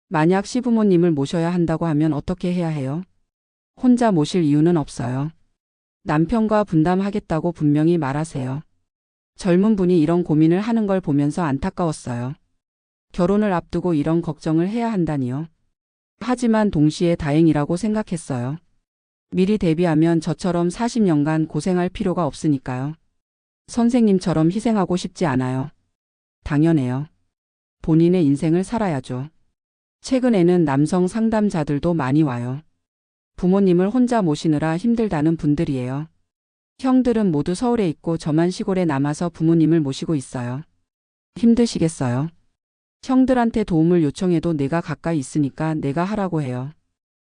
Speaker 1: 만약 시부모님을 모셔야 한다고 하면 어떻게 해야 해요? 혼자 모실 이유는 없어요. 남편과 분담하겠다고 분명히 말하세요. 젊은 분이 이런 고민을 하는 걸 보면서 안타까웠어요. 결혼을 앞두고 이런 걱정을 해야 한다니요. 하지만 동시에 다행이라고 생각했어요. 미리 대비하면 저처럼 40년간 고생할 필요가 없으니까요. 선생님처럼 희생하고 싶지 않아요. 당연해요. 본인의 인생을 살아야죠. 최근에는 남성 상담자들도 많이 와요. 부모님을 혼자 모시느라 힘들다는 분들이에요. 형들은 모두 서울에 있고 저만 시골에 남아서 부모님을 모시고 있어요. 힘드시겠어요? 형들한테 도움을 요청해도 내가 가까이 있으니까 내가 하라고 해요.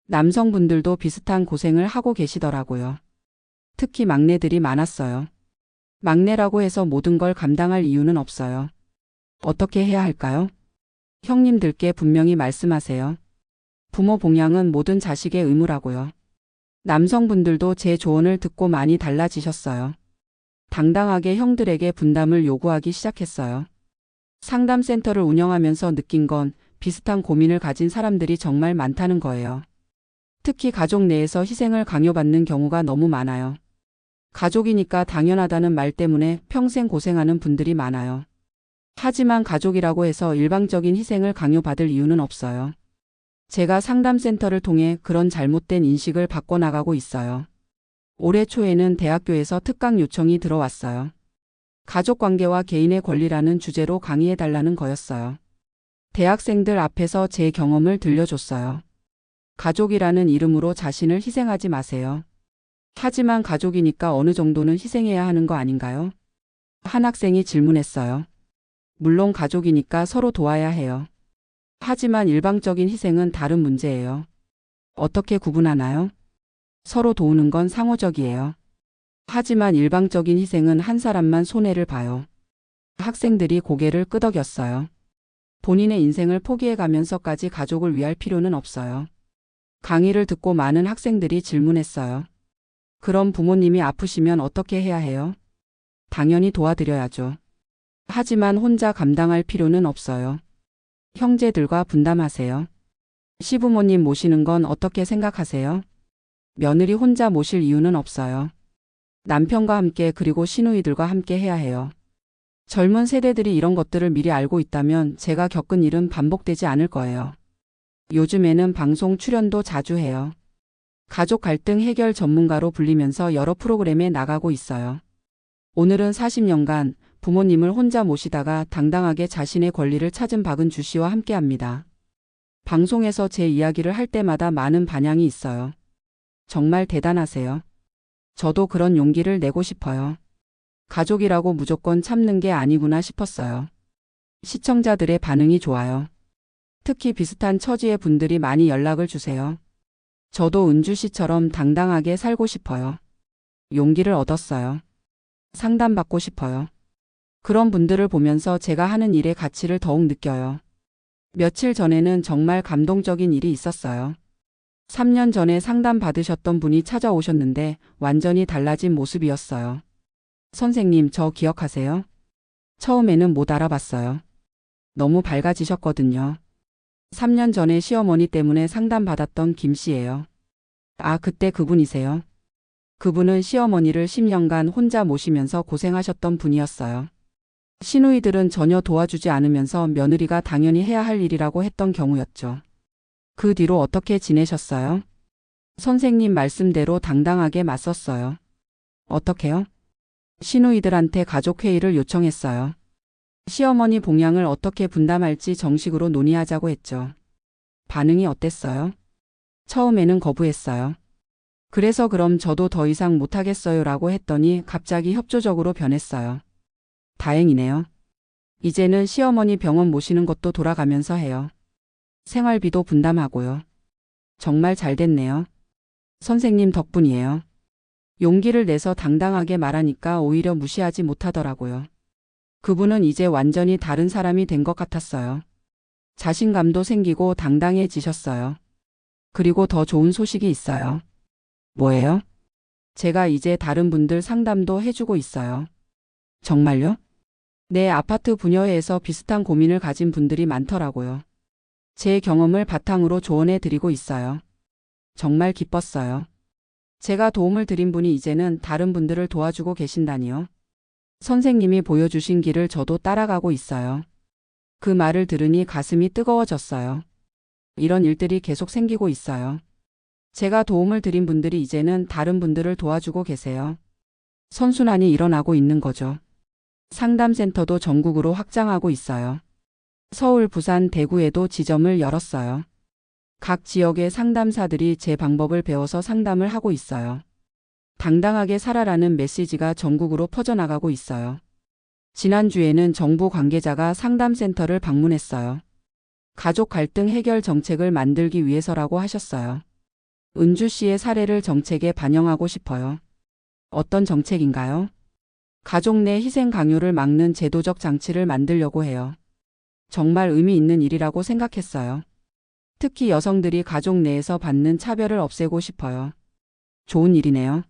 Speaker 1: 남성분들도 비슷한 고생을 하고 계시더라고요. 특히 막내들이 많았어요. 막내라고 해서 모든 걸 감당할 이유는 없어요. 어떻게 해야 할까요? 형님들께 분명히 말씀하세요. 부모 봉양은 모든 자식의 의무라고요. 남성분들도 제 조언을 듣고 많이 달라지셨어요. 당당하게 형들에게 분담을 요구하기 시작했어요. 상담센터를 운영하면서 느낀 건 비슷한 고민을 가진 사람들이 정말 많다는 거예요. 특히 가족 내에서 희생을 강요받는 경우가 너무 많아요. 가족이니까 당연하다는 말 때문에 평생 고생하는 분들이 많아요. 하지만 가족이라고 해서 일방적인 희생을 강요받을 이유는 없어요. 제가 상담센터를 통해 그런 잘못된 인식을 바꿔나가고 있어요. 올해 초에는 대학교에서 특강 요청이 들어왔어요. 가족관계와 개인의 권리라는 주제로 강의해달라는 거였어요. 대학생들 앞에서 제 경험을 들려줬어요. 가족이라는 이름으로 자신을 희생하지 마세요. 하지만 가족이니까 어느 정도는 희생해야 하는 거 아닌가요? 한 학생이 질문했어요. 물론 가족이니까 서로 도와야 해요. 하지만 일방적인 희생은 다른 문제예요. 어떻게 구분하나요? 서로 도우는 건 상호적이에요. 하지만 일방적인 희생은 한 사람만 손해를 봐요. 학생들이 고개를 끄덕였어요. 본인의 인생을 포기해가면서까지 가족을 위할 필요는 없어요. 강의를 듣고 많은 학생들이 질문했어요. 그럼 부모님이 아프시면 어떻게 해야 해요? 당연히 도와드려야죠. 하지만 혼자 감당할 필요는 없어요. 형제들과 분담하세요. 시부모님 모시는 건 어떻게 생각하세요? 며느리 혼자 모실 이유는 없어요. 남편과 함께 그리고 시누이들과 함께 해야 해요. 젊은 세대들이 이런 것들을 미리 알고 있다면 제가 겪은 일은 반복되지 않을 거예요. 요즘에는 방송 출연도 자주 해요. 가족 갈등 해결 전문가로 불리면서 여러 프로그램에 나가고 있어요. 오늘은 40년간 부모님을 혼자 모시다가 당당하게 자신의 권리를 찾은 박은주 씨와 함께합니다. 방송에서 제 이야기를 할 때마다 많은 반향이 있어요. 정말 대단하세요. 저도 그런 용기를 내고 싶어요. 가족이라고 무조건 참는 게 아니구나 싶었어요. 시청자들의 반응이 좋아요. 특히 비슷한 처지의 분들이 많이 연락을 주세요. 저도 은주 씨처럼 당당하게 살고 싶어요. 용기를 얻었어요. 상담받고 싶어요. 그런 분들을 보면서 제가 하는 일의 가치를 더욱 느껴요. 며칠 전에는 정말 감동적인 일이 있었어요. 3년 전에 상담 받으셨던 분이 찾아오셨는데 완전히 달라진 모습이었어요. 선생님, 저 기억하세요? 처음에는 못 알아봤어요. 너무 밝아지셨거든요. 3년 전에 시어머니 때문에 상담받았던 김 씨예요. 아, 그때 그분이세요? 그분은 시어머니를 10년간 혼자 모시면서 고생하셨던 분이었어요. 시누이들은 전혀 도와주지 않으면서 며느리가 당연히 해야 할 일이라고 했던 경우였죠. 그 뒤로 어떻게 지내셨어요? 선생님 말씀대로 당당하게 맞섰어요. 어떻게요? 시누이들한테 가족회의를 요청했어요. 시어머니 봉양을 어떻게 분담할지 정식으로 논의하자고 했죠. 반응이 어땠어요? 처음에는 거부했어요. 그래서 그럼 저도 더 이상 못하겠어요 라고 했더니 갑자기 협조적으로 변했어요. 다행이네요. 이제는 시어머니 병원 모시는 것도 돌아가면서 해요. 생활비도 분담하고요. 정말 잘 됐네요. 선생님 덕분이에요. 용기를 내서 당당하게 말하니까 오히려 무시하지 못하더라고요. 그분은 이제 완전히 다른 사람이 된 것 같았어요. 자신감도 생기고 당당해지셨어요. 그리고 더 좋은 소식이 있어요. 뭐예요? 제가 이제 다른 분들 상담도 해주고 있어요. 정말요? 네, 아파트 분야에서 비슷한 고민을 가진 분들이 많더라고요. 제 경험을 바탕으로 조언해 드리고 있어요. 정말 기뻤어요. 제가 도움을 드린 분이 이제는 다른 분들을 도와주고 계신다니요. 선생님이 보여주신 길을 저도 따라가고 있어요. 그 말을 들으니 가슴이 뜨거워졌어요. 이런 일들이 계속 생기고 있어요. 제가 도움을 드린 분들이 이제는 다른 분들을 도와주고 계세요. 선순환이 일어나고 있는 거죠. 상담센터도 전국으로 확장하고 있어요. 서울, 부산, 대구에도 지점을 열었어요. 각 지역의 상담사들이 제 방법을 배워서 상담을 하고 있어요. 당당하게 살아라는 메시지가 전국으로 퍼져나가고 있어요. 지난주에는 정부 관계자가 상담센터를 방문했어요. 가족 갈등 해결 정책을 만들기 위해서라고 하셨어요. 은주 씨의 사례를 정책에 반영하고 싶어요. 어떤 정책인가요? 가족 내 희생 강요를 막는 제도적 장치를 만들려고 해요. 정말 의미 있는 일이라고 생각했어요. 특히 여성들이 가족 내에서 받는 차별을 없애고 싶어요. 좋은 일이네요.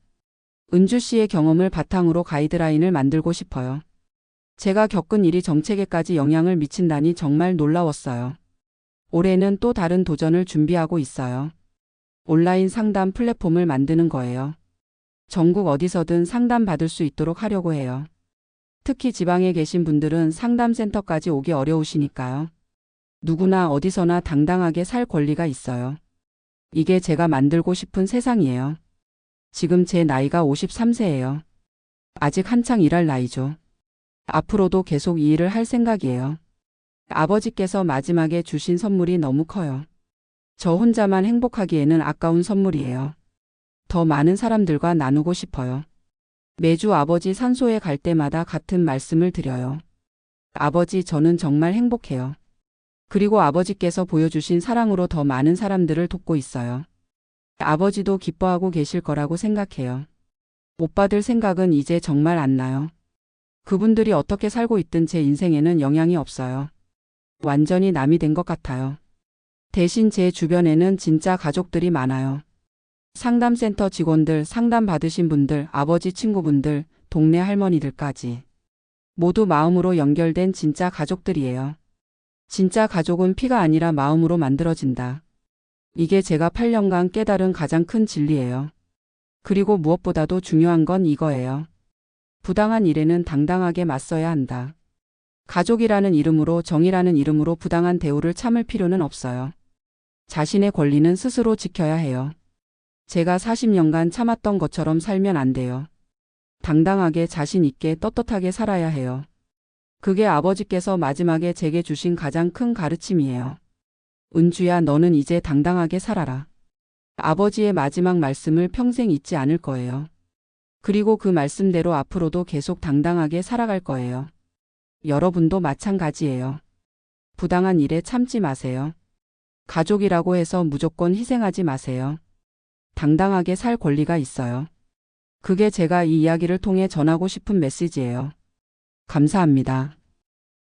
Speaker 1: 은주 씨의 경험을 바탕으로 가이드라인을 만들고 싶어요. 제가 겪은 일이 정책에까지 영향을 미친다니 정말 놀라웠어요. 올해는 또 다른 도전을 준비하고 있어요. 온라인 상담 플랫폼을 만드는 거예요. 전국 어디서든 상담받을 수 있도록 하려고 해요. 특히 지방에 계신 분들은 상담센터까지 오기 어려우시니까요. 누구나 어디서나 당당하게 살 권리가 있어요. 이게 제가 만들고 싶은 세상이에요. 지금 제 나이가 53세예요. 아직 한창 일할 나이죠. 앞으로도 계속 이 일을 할 생각이에요. 아버지께서 마지막에 주신 선물이 너무 커요. 저 혼자만 행복하기에는 아까운 선물이에요. 더 많은 사람들과 나누고 싶어요. 매주 아버지 산소에 갈 때마다 같은 말씀을 드려요. 아버지, 저는 정말 행복해요. 그리고 아버지께서 보여주신 사랑으로 더 많은 사람들을 돕고 있어요. 아버지도 기뻐하고 계실 거라고 생각해요. 오빠들 생각은 이제 정말 안 나요. 그분들이 어떻게 살고 있든 제 인생에는 영향이 없어요. 완전히 남이 된 것 같아요. 대신 제 주변에는 진짜 가족들이 많아요. 상담센터 직원들, 상담 받으신 분들, 아버지 친구분들, 동네 할머니들까지. 모두 마음으로 연결된 진짜 가족들이에요. 진짜 가족은 피가 아니라 마음으로 만들어진다. 이게 제가 8년간 깨달은 가장 큰 진리예요. 그리고 무엇보다도 중요한 건 이거예요. 부당한 일에는 당당하게 맞서야 한다. 가족이라는 이름으로, 정의라는 이름으로 부당한 대우를 참을 필요는 없어요. 자신의 권리는 스스로 지켜야 해요. 제가 40년간 참았던 것처럼 살면 안 돼요. 당당하게 자신 있게 떳떳하게 살아야 해요. 그게 아버지께서 마지막에 제게 주신 가장 큰 가르침이에요. 은주야, 너는 이제 당당하게 살아라. 아버지의 마지막 말씀을 평생 잊지 않을 거예요. 그리고 그 말씀대로 앞으로도 계속 당당하게 살아갈 거예요. 여러분도 마찬가지예요. 부당한 일에 참지 마세요. 가족이라고 해서 무조건 희생하지 마세요. 당당하게 살 권리가 있어요. 그게 제가 이 이야기를 통해 전하고 싶은 메시지예요. 감사합니다.